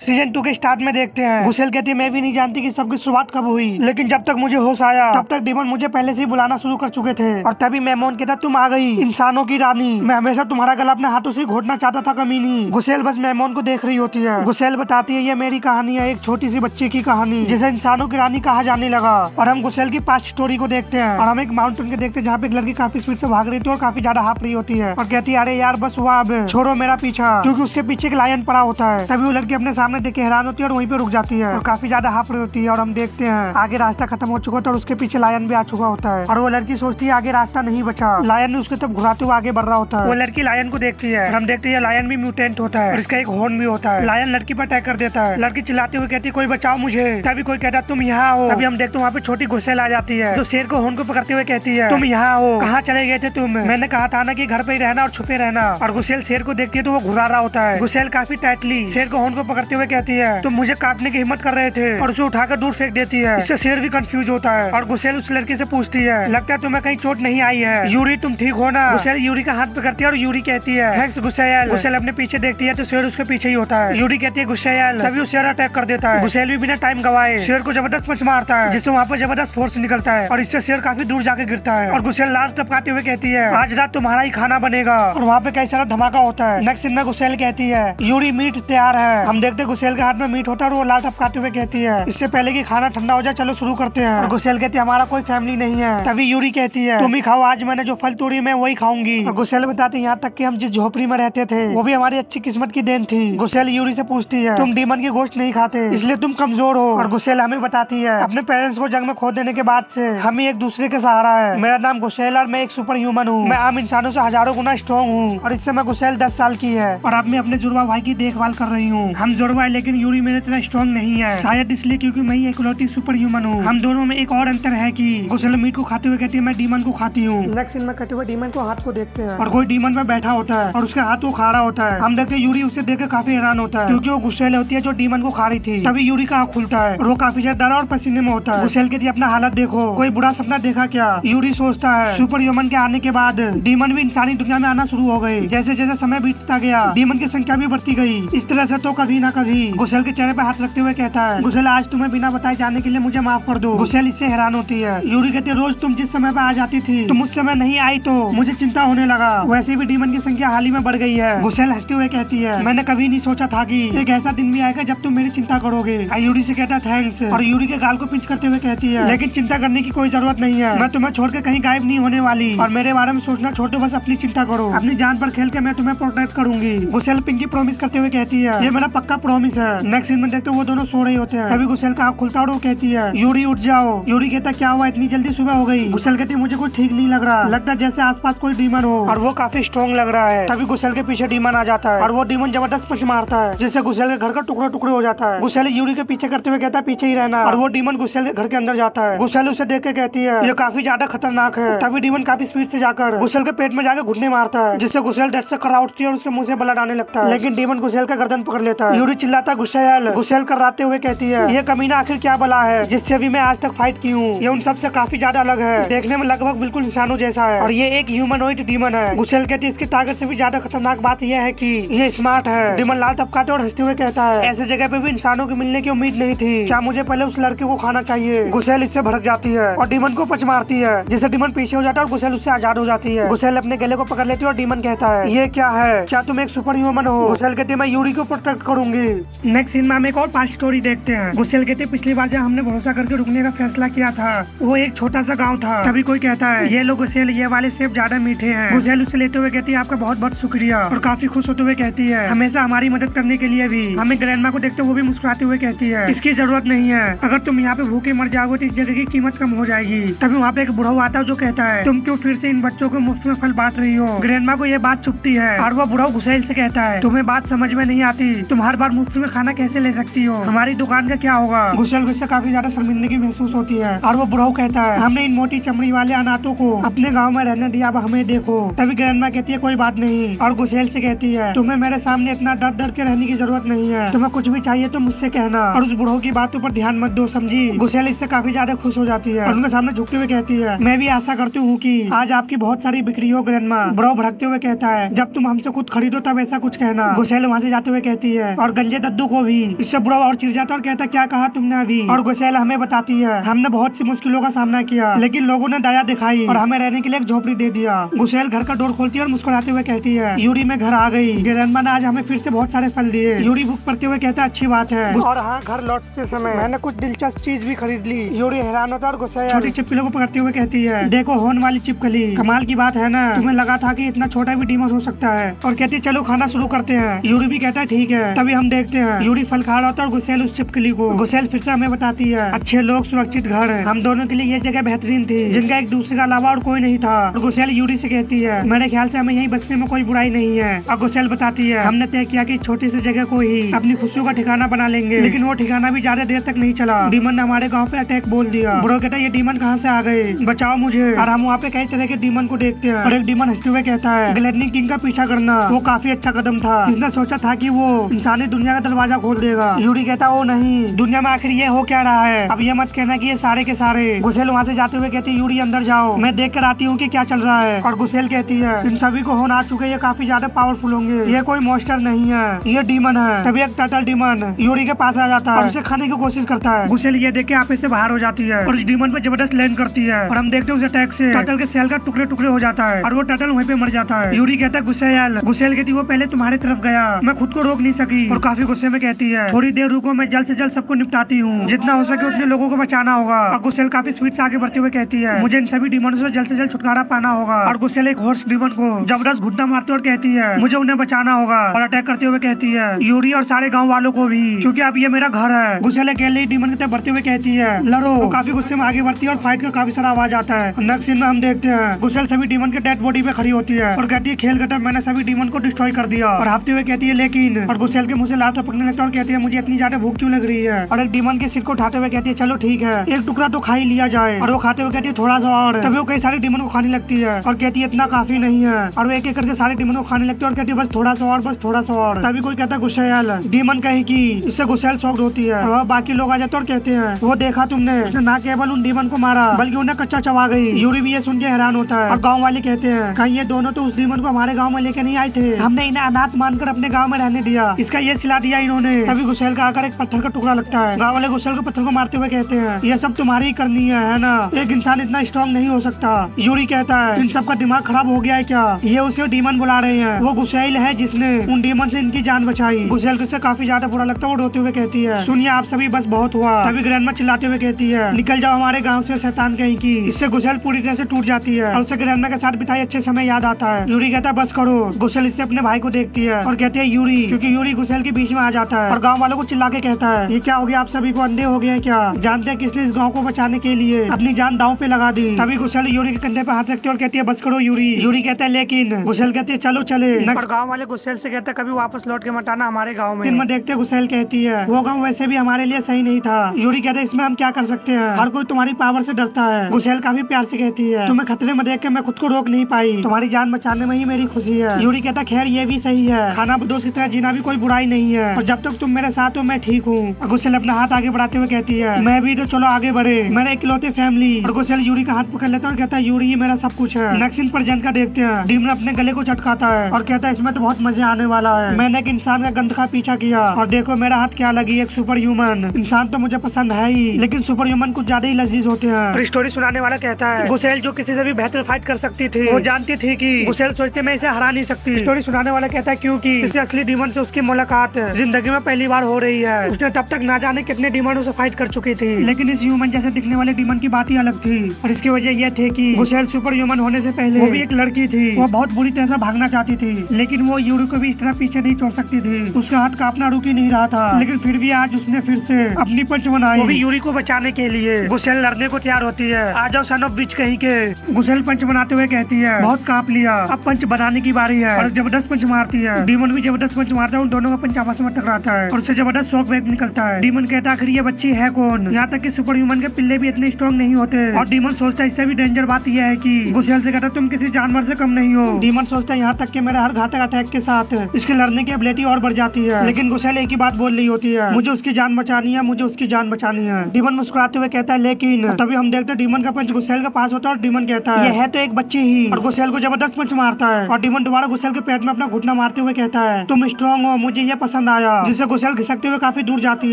Season 2 के start में देखते हैं। गुसेल कहती है मैं भी नहीं जानती कि सबकी शुरुआत कब हुई, लेकिन जब तक मुझे होश आया तब तक डीमन मुझे पहले से ही बुलाना शुरू कर चुके थे। और तभी मेमोन कहता तुम आ गई, इंसानों की रानी। मैं हमेशा तुम्हारा गला अपने हाथों से घोटना चाहता था कमीनी। गुसेल बस मेमोन को देख रही होती है। गुसेल बताती है ये मेरी कहानी है, एक छोटी सी बच्ची की कहानी जिसे इंसानों की रानी कहा जाने लगा। और हम गुसेल की पास्ट स्टोरी को देखते हैं और हम एक माउंटेन के देखते हैं जहाँ पे एक लड़की काफी स्पीड से भाग रही थी और काफी ज्यादा हाफ रही होती है और कहती है अरे यार बस हुआ, अब छोड़ो मेरा पीछा, क्योंकि उसके पीछे एक लायन पड़ा होता है। तभी वो लड़की अपने सामने देख के हैरान होती है और वहीं पे रुक जाती है और काफी ज्यादा हाफ रही होती है। और हम देखते हैं आगे रास्ता खत्म हो चुका था और उसके पीछे लायन भी आ चुका होता है और वो लड़की सोचती है आगे रास्ता नहीं बचा। लायन ने उसके तब घुराते हुए आगे बढ़ रहा होता है। वो लड़की लायन को देखती है और हम देखते हैं लायन भी म्यूटेंट होता है और इसका एक हॉर्न भी होता है। लायन लड़की पर अटैक कर देता है। लड़की चिल्लाते हुए कहती है कोई बचाओ मुझे। तभी कोई कहता है तुम यहाँ हो। तभी हम देखते हैं वहाँ पे छोटी गुसेल आ जाती है जो शेर को हॉर्न को पकड़ते हुए कहती है तुम यहाँ हो, कहाँ चले गए थे तुम? मैंने कहा था ना कि घर पे ही रहना और छुपे रहना। और गुसेल शेर को देखती है तो वो घुरा रहा होता है। गुसेल काफी टाइटली शेर को हॉर्न को पकड़ते हुए कहती है तुम मुझे काटने की हिम्मत कर रहे थे, और उसे उठाकर दूर फेंक देती है। इससे शेर भी कंफ्यूज होता है और गुसेल उस लड़की से पूछती है लगता है तुम्हें कहीं चोट नहीं आई है, यूरी तुम ठीक हो ना? गुसेल यूरी का हाथ पकड़ती है और यूरी कहती है थैंक्स गुसेल। गुसेल अपने पीछे देखती है तो शेर उसके पीछे ही होता है। यूरी कहती है गुसेल, तभी वो शेर अटैक कर देता है। गुसेल भी बिना टाइम गवाए शेर को जबरदस्त पंच मारता है जिससे वहाँ पर जबरदस्त फोर्स निकलता है और इससे शेर काफी दूर जाके गिरता है। और गुसेल लाल टपकाते हुए कहती है आज रात तुम्हारा ही खाना बनेगा। और वहाँ पे कई सारा धमाका होता है। नेक्स्ट सीन में गुसेल कहती है यूरी मीट तैयार है। हम देखते गुसेल के हाथ में मीट होता है और वो लाल टपकाते हुए कहती है इससे पहले कि खाना ठंडा हो जाए चलो शुरू करते हैं। और गुसेल कहती है हमारा कोई फैमिली नहीं है। तभी यूरी कहती है तुम ही खाओ, आज मैंने जो फल तोड़ी मैं वही खाऊंगी। और गुसेल बताती है यहाँ तक कि हम जिस झोपड़ी में रहते थे वो भी हमारी अच्छी किस्मत की देन थी। गुसेल यूरी से पूछती है तुम डीमन की गोश्त नहीं खाते इसलिए तुम कमजोर हो। और गुसेल हमें बताती है अपने पेरेंट्स को जंग में खो देने के बाद से हम ही एक दूसरे के सहारा है। मेरा नाम गुसेल और मैं एक सुपर ह्यूमन हूँ। मैं आम इंसानों से हजारों गुना स्ट्रॉन्ग हूँ और इससे मैं गुसेल 10 साल की है और अब मैं अपने जुड़वा भाई की देखभाल कर रही हूँ। हम जुड़वा है लेकिन यूरी मेरे तरह स्ट्रॉन्ग नहीं है, शायद इसलिए क्योंकि मैं ही इकलौती सुपर ह्यूमन हूँ। हम दोनों में एक और अंतर है कि गुसेल मीट को खाते हुए कहती है मैं डीमन को खाती हूँ। नेक्स्ट सीन में कटे हुए डीमन को हाथ को देखते हैं और कोई डीमन में बैठा होता है और उसके हाथ को खा रहा होता है। हम देखते यूरी उसे देख काफी हैरान होता है क्योंकि वो गुसेल होती है जो डीमन को खा रही थी। तभी यूरी का आँख खुलता है और वो काफी ज्यादा डरा और पसीने में होता है। गुसेल कहती है अपना हालत देखो, कोई बुरा सपना देखा क्या? यूरी सोचता है सुपर ह्यूमन के आने के बाद डीमन भी इंसानी दुनिया में आना शुरू हो गए। जैसे जैसे समय बीतता गया डीमन की संख्या भी बढ़ती गई। इस तरह से तो कभी ना कभी गुसेल के चेहरे पे हाथ रखते हुए कहता है गुसेल आज तुम्हें बिना बताए जाने के लिए मुझे माफ कर दो। गुसेल इससे हैरान होती है। यूरी कहती है रोज तुम जिस समय पे आ जाती थी तुम उस समय नहीं आई तो मुझे चिंता होने लगा। वैसे भी डीमन की संख्या हाल ही में बढ़ गई है। गुसेल हंसते हुए कहती है मैंने कभी नहीं सोचा था कि एक ऐसा दिन भी आएगा जब तुम मेरी चिंता करोगे। यूरी से कहता है थैंक्स और यूरी के गाल को पिंच करते हुए कहती है लेकिन चिंता करने की कोई जरूरत नहीं है, मैं तुम्हें छोड़ के कहीं गायब नहीं होने वाली और मेरे बारे में सोचना छोड़ो, बस अपनी चिंता करो, अपनी जान पर खेल के मैं तुम्हें प्रोटेक्ट करूंगी। गुसेल पिंकी प्रॉमिस करते हुए कहती है ये मेरा पक्का प्रॉमिस है। नेक्स्ट सीन में देखते वो दोनों सो रहे होते हैं। तभी गुसेल का आँख खुलता है और वो कहती है यूरी उठ जाओ। यूरी कहता क्या हुआ इतनी जल्दी सुबह हो गई? गुसेल कहती मुझे कुछ ठीक नहीं लग रहा, लगता है जैसे आसपास कोई डीमन हो और वो काफी स्ट्रॉन्ग लग रहा है। तभी गुसेल के पीछे डीमन आ जाता है और वो डीमन जबरदस्त पंच मारता है जिससे गुसेल के घर का टुकड़े टुकड़े हो जाता है। गुसेल यूरी के पीछे करते हुए कहता है पीछे ही रहना और वो डीमन गुसेल के घर के अंदर जाता है। गुसेल उसे देख के कहती है ये काफी ज्यादा खतरनाक है। तभी डीमन काफी स्पीड से जाकर गुसेल के पेट में जाकर घुटने मारता है जिससे गुसेल डर से खड़ा उठती है और उसके मुंह से ब्लड आने लगता है। लेकिन डीमन गुसेल का गर्दन पकड़ लेता है। यूरी चिल्लाता गुसेल गुसेल कराते हुए कहती है ये कमीना आखिर क्या बला है जिससे भी मैं आज तक फाइट की हूँ। ये उन सब से काफी ज्यादा अलग है, देखने में लगभग बिल्कुल इंसानों जैसा है और ये एक ह्यूमनॉइड डीमन है। गुसेल कहती है इसकी ताकत से भी ज्यादा खतरनाक बात यह है कि ये स्मार्ट है। डीमन लाल टपकाते और हंसते हुए कहता है ऐसे जगह पे भी इंसानों के मिलने की उम्मीद नहीं थी, क्या मुझे पहले उस लड़के को खाना चाहिए? गुसेल इससे भड़क जाती है और डीमन को पंच मारती है जिससे डीमन पीछे हो जाता है और गुसेल उससे आजाद हो जाती है। गुसेल अपने गले को पकड़ लेती है और डीमन कहता है ये क्या है, क्या तुम एक सुपर ह्यूमन हो? गुसेल कहती है मैं यूरी को प्रोटेक्ट करूंगी। नेक्स्ट सीन में हम एक और पास्ट स्टोरी देखते हैं। गुसेल कहते पिछली बार जब हमने भरोसा करके रुकने का फैसला किया था वो एक छोटा सा गाँव था। तभी कोई कहता है ये लो गुसेल ये वाले सेब ज्यादा मीठे हैं। गुसेल उसे लेते हुए कहती है आपका बहुत बहुत शुक्रिया और काफी खुश होते हुए कहती है हमेशा हमारी मदद करने के लिए भी। हमें ग्रैंडमा को देखते वो भी मुस्कुराते हुए कहती है इसकी जरूरत नहीं है, अगर तुम यहाँ पे भूखे मर जाओगे तो इस जगह की कीमत कम हो जाएगी। तभी वहाँ पे एक बुढ़ा आता है जो कहता है तुम क्यों फिर से इन बच्चों को मुफ्त में फल बांट रही हो? ग्रैंडमा को ये बात चुभती है और वो बुढ़ा गुसेल से कहता है तुम्हें बात समझ में नहीं आती, तुम हर बार मुफ्त में खाना कैसे ले सकती हो, हमारी दुकान का क्या होगा? गुसेल को इससे काफी ज्यादा शर्मिंदगी महसूस होती है और वो बुढ़ा कहता है हमने इन मोटी चमड़ी वाले अनाथों को अपने गाँव में रहने दिया, अब हमें देखो। तभी ग्रैंडमा कहती है कोई बात नहीं और गुसेल से कहती है तुम्हें मेरे सामने इतना डर डर के रहने की जरूरत नहीं है, तुम्हें कुछ भी चाहिए तो मुझसे कहना और उस बुढ़ो की बातों पर ध्यान मत दो, समझी? गुसेल इससे काफी ज्यादा खुश हो जाती है और उनके सामने झुकते हुए कहती है मैं भी आशा करती हूँ कि आज आपकी बहुत सारी बिक्री हो ग्रैंडमा। बुढ़ो भड़कते हुए कहता है जब तुम हमसे खुद खरीदो तब ऐसा कुछ कहना। गुसेल वहाँ से जाते हुए कहती है और गंजे संजय दत्तू को भी। इससे बुरा और चिढ़ जाता है और कहता क्या कहा तुमने अभी। और गुसेल हमें बताती है हमने बहुत सी मुश्किलों का सामना किया लेकिन लोगों ने दया दिखाई और हमें रहने के लिए एक झोपड़ी दे दिया। गुसेल घर का डोर खोलती है और मुस्कुराते हुए कहती है यूरी मैं घर आ गई, ग्रैंडमा ने आज हमें फिर से बहुत सारे फल दिए। यूरी भूख पड़ते हुए कहता अच्छी बात है और हाँ घर लौटते समय मैंने कुछ दिलचस्प चीज भी खरीद ली। यूरी हैरान होता है और गुसेल छोटी छिपकलियों को पकड़ते हुए कहती है देखो होन वाली छिपकली, कमाल की बात है ना, तुम्हें लगा था कि इतना छोटा भी डीमन हो सकता है। और कहती चलो खाना शुरू करते हैं। यूरी भी कहता है ठीक है। तभी हम देखते हैं यूरी फल खा रहा होता है और गुसेल उस छिपकली को। गुसेल फिर से हमें बताती है अच्छे लोग सुरक्षित घर है, हम दोनों के लिए ये जगह बेहतरीन थी जिनका एक दूसरे के अलावा और कोई नहीं था। और गुसेल यूरी से कहती है मेरे ख्याल से हमें यहीं बसने में कोई बुराई नहीं है। और गुसेल बताती है हमने तय किया कि छोटी सी जगह को ही अपनी खुशियों का ठिकाना बना लेंगे, लेकिन वो ठिकाना भी ज्यादा देर तक नहीं चला। डीमन ने हमारे गाँव पे अटैक बोल दिया। ब्रो कहता है ये डीमन कहाँ से आ गए, बचाओ मुझे। और हम वहाँ पे कई तरह के डीमन को देखते हैं और एक डीमन हंसते हुए कहता है ग्लेडनिंग किंग का पीछा करना वो काफी अच्छा कदम था, इसने सोचा था कि वो इंसानी दुनिया का दरवाजा खोल देगा। यूरी कहता वो नहीं, दुनिया में आखिर ये हो क्या रहा है, अब ये मत कहना कि ये सारे के सारे। गुसेल वहाँ से जाते हुए कहती है यूरी अंदर जाओ, मैं देख कर आती हूँ कि क्या चल रहा है। और गुसेल कहती है इन सभी को होना आ चुके, ये काफी ज्यादा पावरफुल होंगे, ये कोई मॉन्स्टर नहीं है, ये डीमन है। तभी एक टर्टल डीमन यूरी के पास आ जाता है और उसे खाने की कोशिश करता है। गुसेल ये देख के आप से बाहर हो जाती है और उस डीमन पे जबरदस्त लैंड करती है और हम देखते हैं उस अटैक से टर्टल के सेल का टुकड़े टुकड़े हो जाता है और वो टर्टल वहीं पे मर जाता है। यूरी कहता है गुसेल कहती वो पहले तुम्हारी तरफ गया, मैं खुद को रोक नहीं सकी और काफी गुस्से में कहती है थोड़ी देर रुको, मैं जल्द से जल्द सबको निपटाती हूँ, जितना हो सके उतने लोगों को बचाना होगा। और गुसेल काफी स्पीड से आगे बढ़ते हुए कहती है मुझे इन सभी डीमनों से जल्द छुटकारा पाना होगा। और गुसेल एक हॉर्स डीमन को जबरदस्त घुटना मारते और कहती है मुझे उन्हें बचाना होगा और अटैक करते हुए कहती है यूरी और सारे गाँव वालों को भी, क्योंकि अब ये मेरा घर है। गुसेल अकेले डीमन की तरफ बढ़ते हुए कहती है लड़ो। तो काफी गुस्से में आगे बढ़ती है और फाइट का काफी सारा आवाज आता है। नेक्स्ट सीन में हम देखते हैं गुसेल सभी डीमन के डेड बॉडी पे खड़ी होती है और कहती है खेल गटर मैंने सभी डीमन को डिस्ट्रॉय कर दिया। और हाफते हुए कहती है लेकिन, और गुसेल के मुंह से लात टपकने लगता है और कहती है मुझे इतनी ज्यादा भूख क्यों लग रही है। और एक डीमन के सिर को उठाते हुए कहती है चलो ठीक है एक टुकड़ा तो खा ही लिया जाए। और वो खाते हुए कहती है थोड़ा सा और। तभी वो कई सारे डीमन को खाने लगती है और कहती है इतना काफी नहीं है। और वो एक एक करके सारे डीमन को खाने लगती है और कहती है बस थोड़ा सा और, बस थोड़ा सा और। तभी कोई कहता है गुसेल, डीमन कहीं की। इससे गुसेल शॉक्ड होती है और बाकी लोग आ जाते और कहते हैं वो देखा तुमने, उसने ना केवल उन डीमन को मारा बल्कि उन्हें कच्चा चबा गई। यूरी भी ये सुन के हैरान होता है और गाँव वाले कहते हैं कहीं ये दोनों तो उस डीमन को हमारे गाँव में लेके नहीं आए थे, हमने इन्हें अनाथ मानकर अपने गाँव में रहने दिया, इसका ये सिला दिया इन्होंने। तभी गुसेल का आकर एक पत्थर का टुकड़ा लगता है। गाँव वाले गुसेल को पत्थर को मारते हुए कहते हैं ये सब तुम्हारी ही करनी है ना, एक इंसान इतना स्ट्रॉन्ग नहीं हो सकता। यूरी कहता है इन सब का दिमाग खराब हो गया है क्या, ये उसे डीमन बुला रहे हैं, वो गुसेल है जिसने उन डीमन से इनकी जान बचाई। गुसेल को काफी ज्यादा बुरा लगता है, वो रोते हुए कहती है सुनिए आप सभी बस बहुत हुआ। तभी ग्रैंडमा चिल्लाते हुए कहती है निकल जाओ हमारे गाँव से शैतान कहीं की। इससे गुसेल पूरी तरह से टूट जाती है और उसे ग्रैंडमा के साथ बिताए अच्छे समय याद आता है। यूरी कहता है बस करो। गुसेल इससे अपने भाई को देखती है और कहती है यूरी, क्योंकि यूरी गुसेल के बीच में आ जाता है और गाँव वालों को चिल्ला के कहता है ये क्या हो गया, आप सभी को अंधे हो गए क्या, जानते हैं किसने इस गाँव को बचाने के लिए अपनी जान दांव पे लगा दी। तभी गुसेल यूरी के कंधे पे हाथ रखती है और कहती है बस करो यूरी। यूरी कहता है लेकिन, गुसेल कहती है चलो चले। और गाँव वाले गुसेल से कहते हैं कभी वापस लौट के मत आना हमारे गाँव में। में देखते गुसेल कहती है वो गाँव वैसे भी हमारे लिए सही नहीं था। यूरी कहते हैं इसमें हम क्या कर सकते हैं, हर कोई तुम्हारी पावर से डरता है। गुसेल काफी प्यार से कहती है तुम्हें खतरे में देख के मैं खुद को रोक नहीं पाई, तुम्हारी जान बचाने में ही मेरी खुशी है। यूरी कहता खैर ये भी सही है, खाना बदोश की तरह जीना भी कोई बुराई नहीं है और जब तक तुम मेरे साथ हो मैं ठीक हूँ। गुसेल अपना हाथ आगे बढ़ाते हुए कहती है मैं भी तो चलो आगे बढ़े, मेरे इकलौते फैमिली। और गुसेल यूरी का हाथ पकड़ लेता है और कहता है यूरी ये मेरा सब कुछ है। नेक्स्ट सीन पर जन का देखते हैं डीमन अपने गले को चटकाता है और कहता है इसमें तो बहुत मजे आने वाला है, मैंने एक इंसान का गंध का पीछा किया और देखो मेरा हाथ क्या लगी, एक सुपर ह्यूमन। इंसान तो मुझे पसंद है ही लेकिन सुपर ह्यूमन कुछ ज्यादा ही लजीज होते हैं। और स्टोरी सुनाने वाला कहता है गुसेल जो किसी से भी बेहतर फाइट कर सकती थी, वो जानती थी कि गुसेल सोचते मैं इसे हरा नहीं सकती। स्टोरी सुनाने वाला कहता है क्योंकि इसे असली डीमन से उसकी मुलाकात जिंदगी में पहली बार हो रही है। उसने तब तक ना जाने कितने डीमनों से फाइट कर चुकी थी, लेकिन इस ह्यूमन जैसे दिखने वाले डीमन की बात ही अलग थी। और इसकी वजह यह थी कि गुसेल सुपर ह्यूमन होने से पहले वो भी एक लड़की थी, वो बहुत बुरी तरह से भागना चाहती थी लेकिन वो यूरी को भी इस तरह पीछे नहीं छोड़ सकती थी। उसका हाथ कांपना रुक ही नहीं रहा था, लेकिन फिर भी आज उसने फिर से अपनी पंच बनाई, वो भी यूरी को बचाने के लिए। गुसेल लड़ने को तैयार होती है, आ जाओ सन ऑफ बिच कहीं के। गुसेल पंच बनाते हुए कहती है बहुत कांप लिया, अब पंच बनाने की बारी है। और जबरदस्त पंच मारती है, डीमन भी जबरदस्त पंच मारता है, उन दोनों का पंच आपस में टकराता है और उससे जबरदस्त शॉक वेव निकलता है। डीमन कहता है आखिर ये बच्ची है कौन, यहाँ तक कि सुपर ह्यूमन के पिल्ले भी इतने स्ट्रॉन्ग नहीं होते। और डीमन सोचता है इससे भी डेंजर बात यह है कि गुसेल से कहता तुम किसी जानवर से कम नहीं हो। डीमन सोचता है यहाँ तक कि मेरे हर घातक अटैक के साथ इसके लड़ने की एबिलिटी और बढ़ जाती है, लेकिन गुसेल एक ही बात बोल रही होती है मुझे उसकी जान बचानी है, मुझे उसकी जान बचानी है। डीमन मुस्कुराते हुए कहता है लेकिन, तभी हम देखते हैं डीमन का पंच गुसेल के पास होता है और डीमन कहता है ये है तो एक बच्ची ही, और गुसेल को जबरदस्त पंच मारता है। और डीमन दोबारा गुसेल के पेट में अपना घुटना मारते हुए कहता है तुम स्ट्रॉन्ग हो, मुझे ये पसंद पसंद आया, जिससे गुसेल घिसकते हुए काफी दूर जाती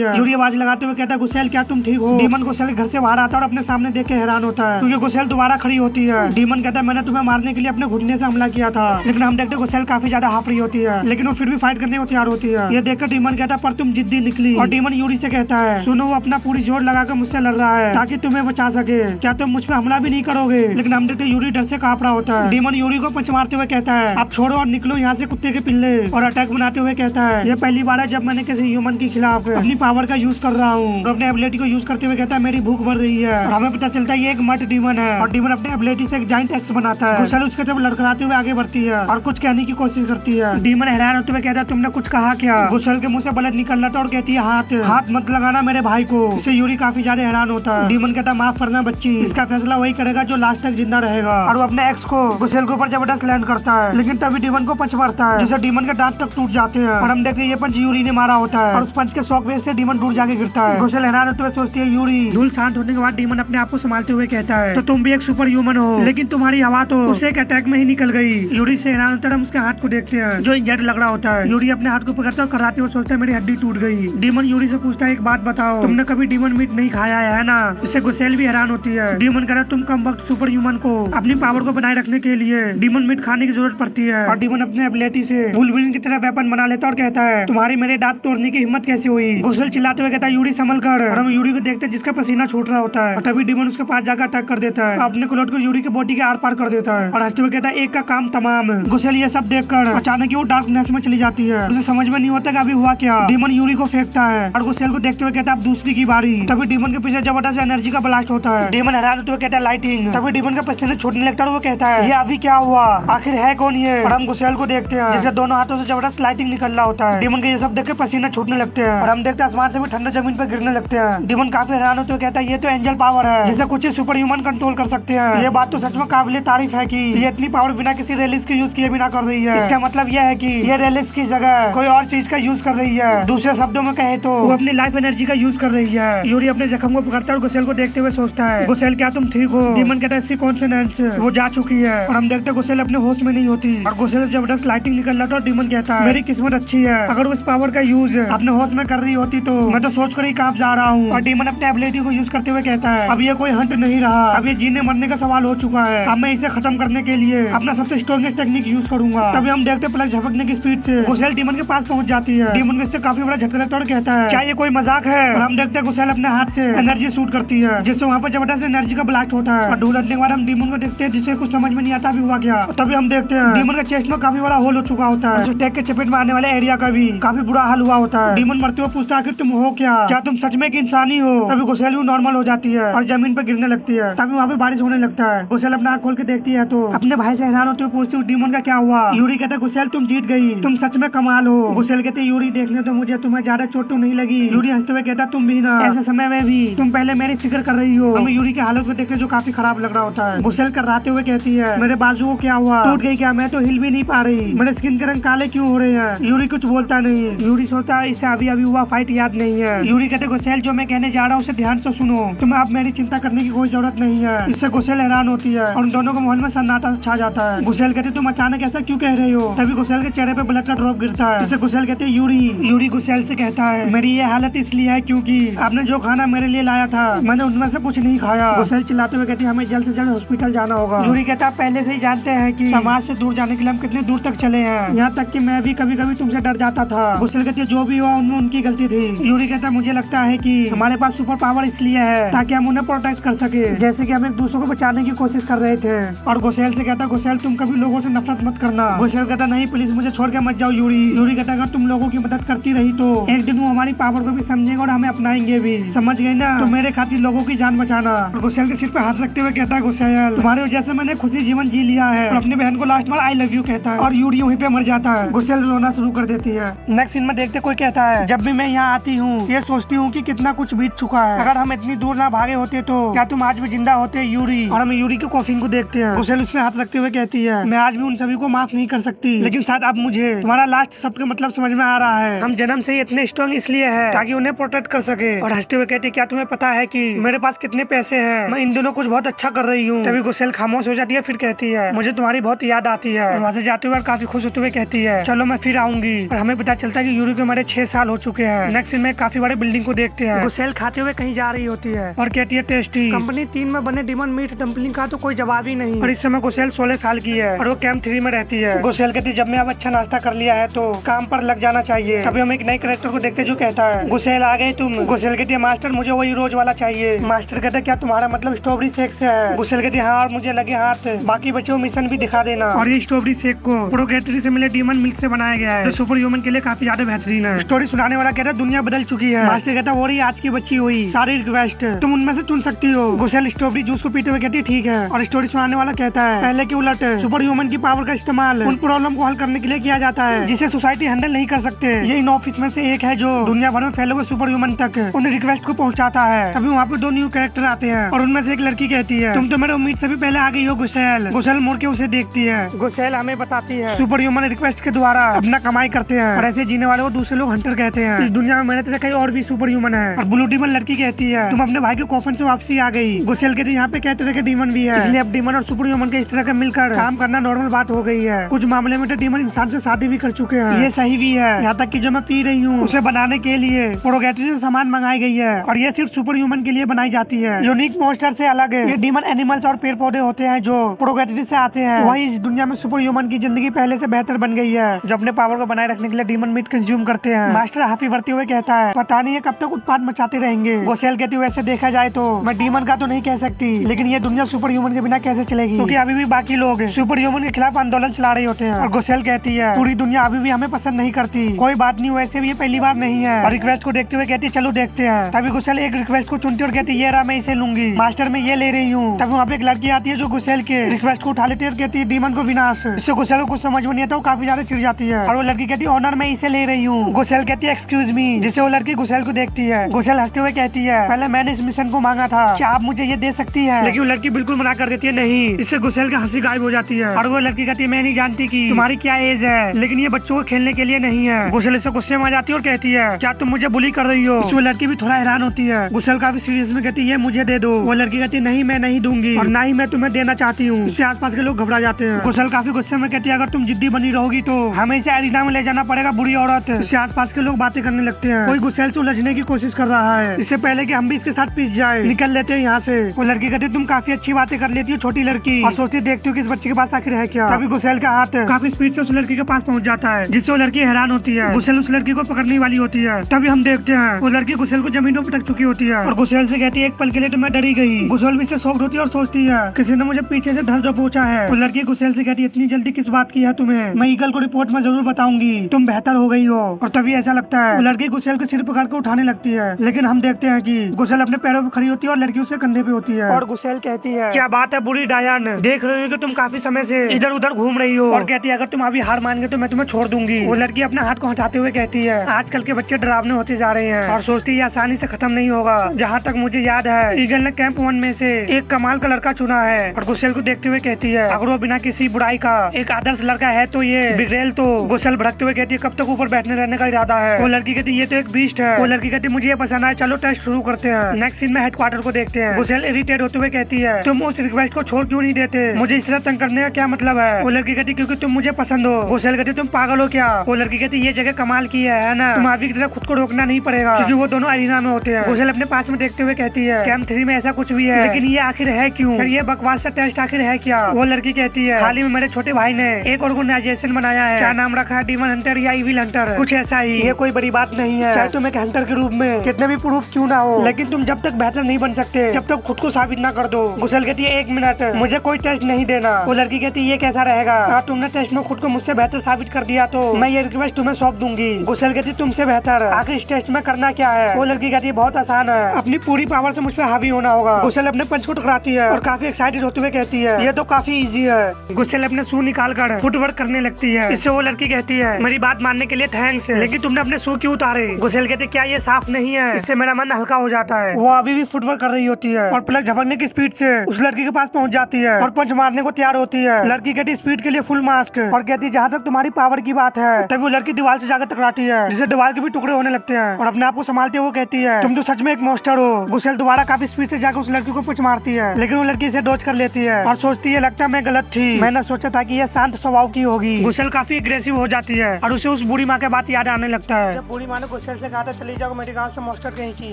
है। यूरी आवाज लगाते हुए कहता है गुसेल क्या तुम ठीक हो? डीमन गुसेल के घर से बाहर आता है और अपने सामने देख के हैरान होता है क्योंकि गुसेल दोबारा खड़ी होती है। डीमन कहता है मैंने तुम्हें मारने के लिए अपने घुटने से हमला किया था, लेकिन हम देखते गुसेल काफी ज्यादा हाफ रही होती है, लेकिन वो फिर भी फाइट करने को तैयार होती है। ये देखकर डीमन कहता है पर तुम जिद्दी निकली। और डीमन यूरी से कहता है सुनो वो अपना पूरी जोर लगाकर मुझसे लड़ रहा है ताकि तुम्हें बचा सके, क्या तुम मुझ पर हमला भी नहीं करोगे? लेकिन हम देखते यूरी डर से कांप रहा होता है। डीमन यूरी को पंच मारते हुए कहता है आप छोड़ो और निकलो यहाँ से कुत्ते के पिल्ले, और अटैक बनाते हुए कहता है ये पहली बार है जब मैंने किसी ह्यूमन के खिलाफ अपनी पावर का यूज कर रहा हूँ। अपने एबिलिटी को यूज करते हुए कहता है मेरी भूख बढ़ रही है। हमें पता चलता है ये एक मट डीमन है और डीमन अपने एबिलिटी से एक जाइंट एक्स बनाता है। गुसेल उसके तरफ लड़खड़ाते हुए आगे बढ़ती है और कुछ कहने की कोशिश करती है। डीमन हैरान होते हुए कहता है तुमने कुछ कहा क्या? गुसेल के मुंह से ब्लड निकलना था और कहती है हाथ मत लगाना मेरे भाई को। इससे यूरी काफी ज्यादा हैरान होता है। डीमन कहता है माफ करना बच्ची, इसका फैसला वही करेगा जो लास्ट तक जिंदा रहेगा। और वो अपने एक्स को गुसेल के ऊपर जबरदस्त लैंड करता है, लेकिन तभी डीमन को पंच मारता है जिससे डीमन के दांत तक टूट जाते हैं। और हम देखते हैं ये पंच यूरी ने मारा होता है और उस पंच के शॉक वेव से डीमन दूर जाके गिरता है। गुसेल हैरान होते हुए सोचती है यूरी। धूल शांत होने के बाद डीमन अपने आप को संभालते हुए कहता है तो तुम भी एक सुपर ह्यूमन हो, लेकिन तुम्हारी हवा तो उसे एक अटैक में ही निकल गई। यूरी से हैरान होकर हम उसके हाथ को देखते हैं जो इंजर्ड लग रहा होता है। यूरी अपने हाथ को पकड़ता है और कराते हुए सोचता है मेरी हड्डी टूट गई। डीमन यूरी से पूछता है एक बात बताओ तुमने कभी डीमन मीट नहीं खाया है ना? इससे गुसेल भी हैरान होती है। डीमन कह रहा तुम कम वक्त सुपर ह्यूमन को अपनी पावर को बनाए रखने के लिए डीमन मीट खाने की जरूरत पड़ती है। और डीमन अपने एबिलिटी से वुल्वरीन की तरह वेपन बना लेता है और कहता है तुम्हारी मेरे दांत तोड़ने की हिम्मत कैसे हुई? गुसेल चिल्लाते हुए कहता है यूरी संभल कर। और हम यूरी को देखते हैं जिसका पसीना छूट रहा होता है और तभी डीमन उसके पास जाकर अटैक कर देता है, अपने क्लोथ को यूरी के बॉडी के आर पार कर देता है और हंसते हुए कहता है एक का काम तमाम। गुसेल ये सब देखकर अचानक वो डार्कनेस में चली जाती है, उसे समझ में नहीं होता कि अभी हुआ क्या। डीमन यूरी को फेंकता है और गुसेल को देखते हुए कहता है अब दूसरी की बारी। तभी डीमन के पीछे जबरदस्त एनर्जी का ब्लास्ट होता है। डीमन हैरान होते हुए कहता है लाइटिंग। तभी डीमन का पसीना छूटने लगता है और वो कहता है ये अभी क्या हुआ, आखिर है कौन ये? और हम गुसेल को देखते हैं जिसे दोनों हाथों से जबरदस्त लाइटिंग निकल रहा होता है। डीमन के ये सब देख के पसीना छूटने लगते हैं और हम देखते हैं आसमान से भी ठंडे जमीन पर गिरने लगते हैं। डीमन काफी हैरान होते हुए कहता है ये तो एंजल पावर है जिसे कुछ ही सुपर ह्यूमन कंट्रोल कर सकते हैं। ये बात तो सच में काबिल तारीफ है कि ये इतनी पावर बिना किसी रेलिस के यूज किए बिना कर रही है। इसका मतलब यह है कि ये रेलिस की जगह कोई और चीज का यूज कर रही है। दूसरे शब्दों में कहे तो वो अपनी लाइफ एनर्जी का यूज कर रही है। यूरी अपने जख्म को पकड़ता है और गुसेल को देखते हुए सोचता है गुसेल क्या तुम ठीक हो? डीमन कहता है इसकी कॉन्फिडेंस वो जा चुकी है और हम देखते हैं गुसेल अपने होश में नहीं होती और गुसेल जबरदस्त लाइटिंग निकल रहा था और डीमन कहता है मेरी किस्मत अच्छी है, अगर वो इस पावर का यूज अपने होश में कर रही होती तो मैं तो सोच कर ही कांप जा रहा हूँ। और डीमन अपने एबिलिटी को यूज करते हुए कहता है अब ये कोई हंट नहीं रहा, अब ये जीने मरने का सवाल हो चुका है। अब मैं इसे खत्म करने के लिए अपना सबसे स्ट्रॉन्गेस्ट टेक्निक यूज करूंगा। तभी हम देखते हैं पलक झपकने की स्पीड से गुसेल डीमन के पास पहुंच जाती है। डीमन को इससे काफी बड़ा झटका लगता है और कहता है क्या ये कोई मजाक है? और हम देखते हैं गुसेल अपने हाथ से एनर्जी शूट करती है जिससे वहाँ पर जबरदस्त एनर्जी का ब्लास्ट होता है। और धूल हटने के बाद हम डीमन को देखते हैं जिसे कुछ समझ में नहीं आता भी हुआ क्या। तभी हम देखते हैं डीमन का चेस्ट में काफी बड़ा होल हो चुका होता है, टैग के चपेट में आने वाले एरिया का भी काफी बुरा हाल हुआ होता है। डीमन मरते हुए पूछता है तुम हो क्या तुम सच में एक इंसानी हो? तभी गुसेल भी नॉर्मल हो जाती है और जमीन पर गिरने लगती है। तभी वहाँ पे बारिश होने लगता है। गुसेल अपना आँख खोल के देखती है तो अपने भाई से हैरान होते हुए पूछती है डीमन का क्या हुआ? यूरी कहता है गुसेल तुम जीत गई, तुम सच में कमाल हो। गुसेल कहते यूरी देखने तो मुझे तुम्हें ज्यादा चोट तो नहीं लगी। यूरी हंसते हुए कहता तुम भी ना, ऐसे समय में भी तुम पहले मेरी फिक्र कर रही हो। हमें यूरी की हालत को देखते जो काफी खराब लग रहा होता है। गुसेल कराते हुए कहती है मेरे बाजू को क्या हुआ, टूट गई क्या? मैं तो हिल भी नहीं पा रही, मेरे स्किन के रंग काले क्यों हो रहे हैं? यूरी कुछ बोलता नहीं। यूरी सोचता है इसे अभी अभी हुआ फाइट याद नहीं है। यूरी कहते गुसेल जो मैं कहने जा रहा हूँ उसे ध्यान से सुनो, तुम्हें अब मेरी चिंता करने की कोई जरूरत नहीं है। इससे गुसेल हैरान होती है और उन दोनों को माहौल में सन्नाटा छा जाता है। गुसेल कहते तुम अचानक ऐसा क्यों कह रहे हो? तभी गुसेल के चेहरे पे ब्लड का ड्रॉप गिरता है जिससे गुसेल कहते यूरी गुसेल से कहता है मेरी ये हालत इसलिए है क्योंकि आपने जो खाना मेरे लिए लाया था मैंने उनमें से कुछ नहीं खाया। गुसेल चिल्लाते हुए कहती है हमें जल्द से जल्द हॉस्पिटल जाना होगा। यूरी कहता है पहले से ही जानते हैं कि समाज से दूर जाने के लिए हम कितने दूर तक चले हैं, यहाँ तक कि मैं भी कभी कभी तुमसे डर जाता था। गुसेल कहती है जो भी हुआ उनमें उनकी गलती थी। यूरी कहता है मुझे लगता है कि हमारे पास सुपर पावर इसलिए है ताकि हम उन्हें प्रोटेक्ट कर सके, जैसे कि हम एक दूसरे को बचाने की कोशिश कर रहे थे। और गुसेल से कहता है गुसेल तुम कभी लोगों से नफरत मत करना। गुसेल कहता नहीं प्लीज मुझे छोड़ के मत जाओ यूरी कहता अगर तुम लोगों की मदद करती रही तो एक दिन वो हमारी पावर को भी समझेगा और हमें अपनाएंगे भी, समझ गई ना? तो मेरे खातिर लोगों की जान बचाना। और गुसेल के सिर पे हाथ रखते हुए कहता है गुसेल तुम्हारी वजह से मैंने खुशी जीवन जी लिया है। और अपनी बहन को last bar I love you कहता है और यूरी वहीं पे मर जाता है। गुसेल रोना शुरू कर देती है। नेक्स्ट सीन में देखते कोई कहता है जब भी मैं यहाँ आती हूँ ये सोचती हूँ कि कितना कुछ बीत चुका है, अगर हम इतनी दूर ना भागे होते तो क्या तुम आज भी जिंदा होते यूरी? और हम यूरी के कॉफिन को देखते हैं। गुसेल उसमें हाथ रखते हुए कहती है मैं आज भी उन सभी को माफ नहीं कर सकती, लेकिन शायद अब मुझे तुम्हारा लास्ट शब्द का मतलब समझ में आ रहा है। हम जन्म से ही इतने स्ट्रॉन्ग इसलिए है ताकि उन्हें प्रोटेक्ट कर सके। और हंसते हुए कहती क्या तुम्हें पता है कि मेरे पास कितने पैसे हैं, मैं इन दिनों कुछ बहुत अच्छा कर रही हूँ। तभी गुसेल खामोश हो जाती है फिर कहती है मुझे तुम्हारी बहुत याद आती है। वहाँ से जाते हुए काफी खुश होते हुए कहती है चलो मैं फिर आऊंगी। और हमें पता चलता है कि यूरी को मरे 6 साल हो चुके हैं। नेक्स्ट सीन में काफी बड़े बिल्डिंग को देखते हैं। गुसेल खाते हुए कहीं जा रही होती है और कहती है टेस्टी। कंपनी 3 में बने डीमन मीट डम्पलिंग का तो कोई जवाब ही नहीं। और इस समय गुसेल 16 साल की है और वो कैंप 3 में रहती है। गुसेल कहती है जब मैं अब अच्छा नाश्ता कर लिया है तो काम पर लग जाना चाहिए। तभी हम एक नए कैरेक्टर को देखते जो कहता है गुसेल आ गए तुम। गुसेल कहती है मास्टर मुझे वही रोज वाला चाहिए। मास्टर कहता है क्या तुम्हारा मतलब स्ट्रॉबेरी शेक से है? गुसेल कहती है हाँ और मुझे लगे हाथ बाकी बच्चों मिशन भी दिखा देना। और ये स्ट्रॉबेरी शेक को प्रोगेटरी से मिले डीमन मिल्क से बनाया गया है जो सुपर ह्यूमन के लिए काफी ज्यादा बेहतरीन है। स्टोरी सुनाने वाला कहता है दुनिया बदल चुकी है। मास्टर कहता है वो रही आज की बच्ची हुई सारी रिक्वेस्ट तुम उनमें से चुन सकती हो। गुसेल स्ट्रॉबेरी जूस को पीते हुए कहती है ठीक है। और स्टोरी सुनाने वाला कहता है पहले की उलट सुपर ह्यूमन की पावर का इस्तेमाल उन प्रॉब्लम को हल करने के लिए किया जाता है जिसे सोसाइटी हैंडल नहीं कर सकते। ये इन ऑफिस में से एक है जो दुनिया भर में फैले हुए सुपर ह्यूमन तक उन रिक्वेस्ट को पहुंचाता है। अभी वहाँ पे 2 न्यू कैरेक्टर आते हैं और उनमें से एक लड़की कहती है तुम तो मेरे उम्मीद से भी पहले आ गई हो गुसेल। गुसेल मुड़ के उसे देखती है। गुसेल हमें बताती है सुपर ह्यूमन रिक्वेस्ट के द्वारा अपना कमाई करते हैं और ऐसे जीने वाले को दूसरे लोग हंटर कहते हैं। इस दुनिया में मैंने कहीं और भी सुपर ह्यूमन है। और ब्लू डीमन लड़की कहती है तुम अपने भाई के कॉफन से वापसी आ गई। गुसेल कहती है यहाँ पे कई तरह के डीमन भी है इसलिए अब डीमन और सुपर ह्यूमन के इस तरह का मिलकर काम करना नॉर्मल बात हो गई है। कुछ मामले में तो डीमन इंसान से शादी भी कर चुके हैं। ये सही भी है। यहाँ तक कि जो मैं पी रही हूँ उसे बनाने के लिए प्रोगेटरी से सामान मंगाई गई है और ये सिर्फ सुपर ह्यूमन के लिए बनाई जाती है। यूनिक मॉन्स्टर से अलग है। ये डीमन एनिमल्स और पेड़ पौधे होते हैं जो प्रोगेटरी से आते हैं। वही इस दुनिया में सुपर ह्यूमन की जिंदगी पहले से बेहतर बन गई है जो अपने पावर को बनाए रखने के लिए डीमन मीट कंज्यूम करते हैं। मास्टर हाफी भरते हुए कहता है पता नहीं ये कब तक उत्पाद मचाते रहेंगे। गुसेल कहती है वैसे देखा जाए तो मैं डीमन का तो नहीं कह सकती लेकिन ये दुनिया सुपर ह्यूमन के बिना कैसे चलेगी क्योंकि अभी भी बाकी लोग सुपर ह्यूमन के खिलाफ आंदोलन चला रहे होते हैं। और गुसेल कहती है पूरी दुनिया अभी भी हमें पसंद नहीं करती। कोई बात नहीं वैसे भी ये पहली बार नहीं है। और रिक्वेस्ट को देखते हुए कहती है चलो देखते हैं। तभी गुसेल एक रिक्वेस्ट को चुनती है और कहती है ये रहा मैं इसे लूंगी। मास्टर मैं ये ले रही हूँ। तभी वहाँ पे एक लड़की आती है जो गुसेल के रिक्वेस्ट को उठा लेती है और कहती है डीमन को विनाश। इससे गुसेल को कुछ समझ में नहीं आता वो काफी ज्यादा चिढ़ जाती है और वो लड़की कहती है ऑनर मैं इसे ले रही हूँ। गुसेल कहती है एक्सक्यूज मी जिससे वो लड़की गुसेल को देखती है। गुसेल हंसते हुए कहती है पहले मैंने इस मिशन को मांगा था क्या आप मुझे ये दे सकती है? लेकिन वो लड़की बिल्कुल मना कर देती है नहीं। इससे गुसेल का हंसी गायब हो जाती है और वो लड़की कहती है मैं नहीं जानती कि तुम्हारी क्या एज है लेकिन ये बच्चों को खेलने के लिए नहीं है। गुसेल इससे गुस्से में आ जाती है और कहती है क्या तुम मुझे बुली कर रही हो? वो लड़की भी थोड़ा हैरान होती है। गुसेल काफी सीरियस में कहती है मुझे दे दो। वो लड़की कहती है नहीं मैं नहीं दूंगी और ना ही मैं तुम्हें देना चाहती हूँ। इससे आसपास के लोग घबरा जाते हैं। गुसेल काफी गुस्से में कहती है अगर तुम जिद्दी बनी रहोगी तो हमें इसे एरिना में ले जाना पड़ेगा बुरी औरत। इससे आसपास के लोग बातें करने लगते हैं। कोई गुसेल से उलझने की कोशिश कर रहा है। इससे पहले कि हम भी इसके साथ पिस जाए निकल लेते हैं यहाँ से। वो लड़की कहती है तुम काफी अच्छी बातें कर लेती हो छोटी लड़की और सोचती देखती हो कि इस बच्चे के पास आखिर है क्या। तभी गुसेल का हाथ काफी स्पीड से उस लड़की के पास पहुँच जाता है जिससे वो लड़की हैरान होती है। गुसेल उस लड़की को पकड़ने वाली होती है। तभी हम देखते हैं वो लड़की गुसेल को जमीन पर पटक चुकी होती है और गुसेल से कहती है एक पल के लिए तो मैं डरी गई। गुसेल भी इससे शॉक्ड होती है और सोचती है किसी ने मुझे पीछे से धर जो पहुंचा है। वो लड़की गुसेल से कहती है इतनी जल्दी किस बात की है तुम्हें? मैं ईगल को रिपोर्ट में जरूर बताऊंगी तुम बेहतर हो गई हो। और तभी ऐसा लगता है वो लड़की गुसेल के सिर पकड़ के उठाने लगती है लेकिन हम देखते हैं कि गुसेल अपने पैरों पर खड़ी होती है और लड़की उसके कंधे पे होती है। और गुसेल कहती है क्या बात है बुरी डायन, देख रही हो कि तुम काफी समय से इधर उधर घूम रही हो। और कहती है अगर तुम अभी हार मान गए तो मैं तुम्हें छोड़ दूंगी। वो लड़की अपने हाथ को हटाते हुए कहती है आजकल के बच्चे डरावने होते जा रहे हैं और सोचती है आसानी से खत्म नहीं होगा। जहाँ तक मुझे याद है ईगल ने कैंप 1 में से एक कमाल का लड़का चुना है। और गुसेल को देखते हुए कहती है अगर वो बिना किसी बुराई का एक आदर्श लड़का है तो ये बिग्रेल तो। गुसेल भड़कते हुए कहती है कब तक ऊपर बैठने रहने का इरादा है? वो लड़की कहती है ये तो एक बीस्ट है। वो लड़की कहती है मुझे ये पसंद है चलो टेस्ट शुरू करते हैं। नेक्स्ट सीन में हेडक्वार्टर को देखते हैं। गुसेल इरिटेट होते हुए कहती है तुम उस रिक्वेस्ट को छोड़ क्यों नहीं देते? मुझे इस तरह तंग करने का क्या मतलब है? वो लड़की कहती है क्योंकि तुम मुझे पसंद हो। गुसेल कहती है तुम पागल हो क्या? वो लड़की कहती है ये जगह कमाल की है ना, तुम अभी की तरह खुद को रोकना नहीं पड़ेगा क्योंकि वो दोनों अरीना में होते हैं। गुसेल अपने पास में देखते हुए कहती है कैंप 3 में ऐसा कुछ भी है लेकिन ये आखिर है क्यों? फिर ये बकवास सा टेस्ट आखिर है क्या? वो लड़की कहती है हाल ही में मेरे छोटे भाई ने एक ऑर्गेनाइजेशन बनाया है, क्या नाम रखा है डीमन हंटर या इविल हंटर, कुछ ऐसा ही। ये कोई बड़ी बात नहीं है, चाहे तुम एक हंटर के रूप में कितने भी प्रूफ क्यों ना हो, लेकिन तुम जब तक बेहतर नहीं बन सकते जब तक खुद को साबित ना कर दो। गुसेल कहती है 1 मिनट, मुझे कोई टेस्ट नहीं देना। वो लड़की कहती है ये कैसा रहेगा, अगर तुमने टेस्ट में खुद को मुझसे बेहतर साबित कर दिया तो मैं ये रिक्वेस्ट तुम्हें सौंप दूंगी। गुसेल कहती है तुमसे बेहतर, आखिर इस टेस्ट में करना क्या है? वो लड़की कहती है बहुत आसान है, अपनी पूरी पावर से मुझ पर हावी होना होगा। गुसेल अपने पंच को टकराती है और काफी एक्साइटेड होते हुए कहती है ये तो काफी इजी है। गुसेल अपने शू निकाल कर फुटवर्क करने लगती है। इससे वो लड़की कहती है मेरी बात मानने के लिए थैंक्स, लेकिन तुमने अपने शू क्यों उतारे? गुसेल कहती है क्या ये साफ नहीं है? इससे मेरा मन हल्का हो जाता है। वो अभी भी फुटवर्क कर रही होती है और प्लग झपकने की स्पीड से उस लड़की के पास पहुंच जाती है और पंच मारने को तैयार होती है। लड़की कहती स्पीड के लिए फुल मास्क और कहती जहाँ तक तुम्हारी पावर की बात है। तभी वो लड़की दीवार से जाकर टकराती है जिससे दीवार के भी टुकड़े होने लगते हैं और अपने आप को संभालते हुए कहती है तुम तो सच में एक मॉन्स्टर हो। गुसेल दोबारा काफी स्पीड से जाकर उस लड़की को पंच मारती है लेकिन वो लड़की इसे डॉज कर लेती है और सोचती है लगता है मैं गलत थी, मैंने सोचा था कि यह शांत स्वभाव की होगी। गुसेल काफी एग्रेसिव हो जाती है और उसे उस उस बूढ़ी माँ के बात याद आने लगता है। जब बूढ़ी माँ ने गुसेल से कहा था चली जाओ मेरे गाँव से मॉन्स्टर कहीं की,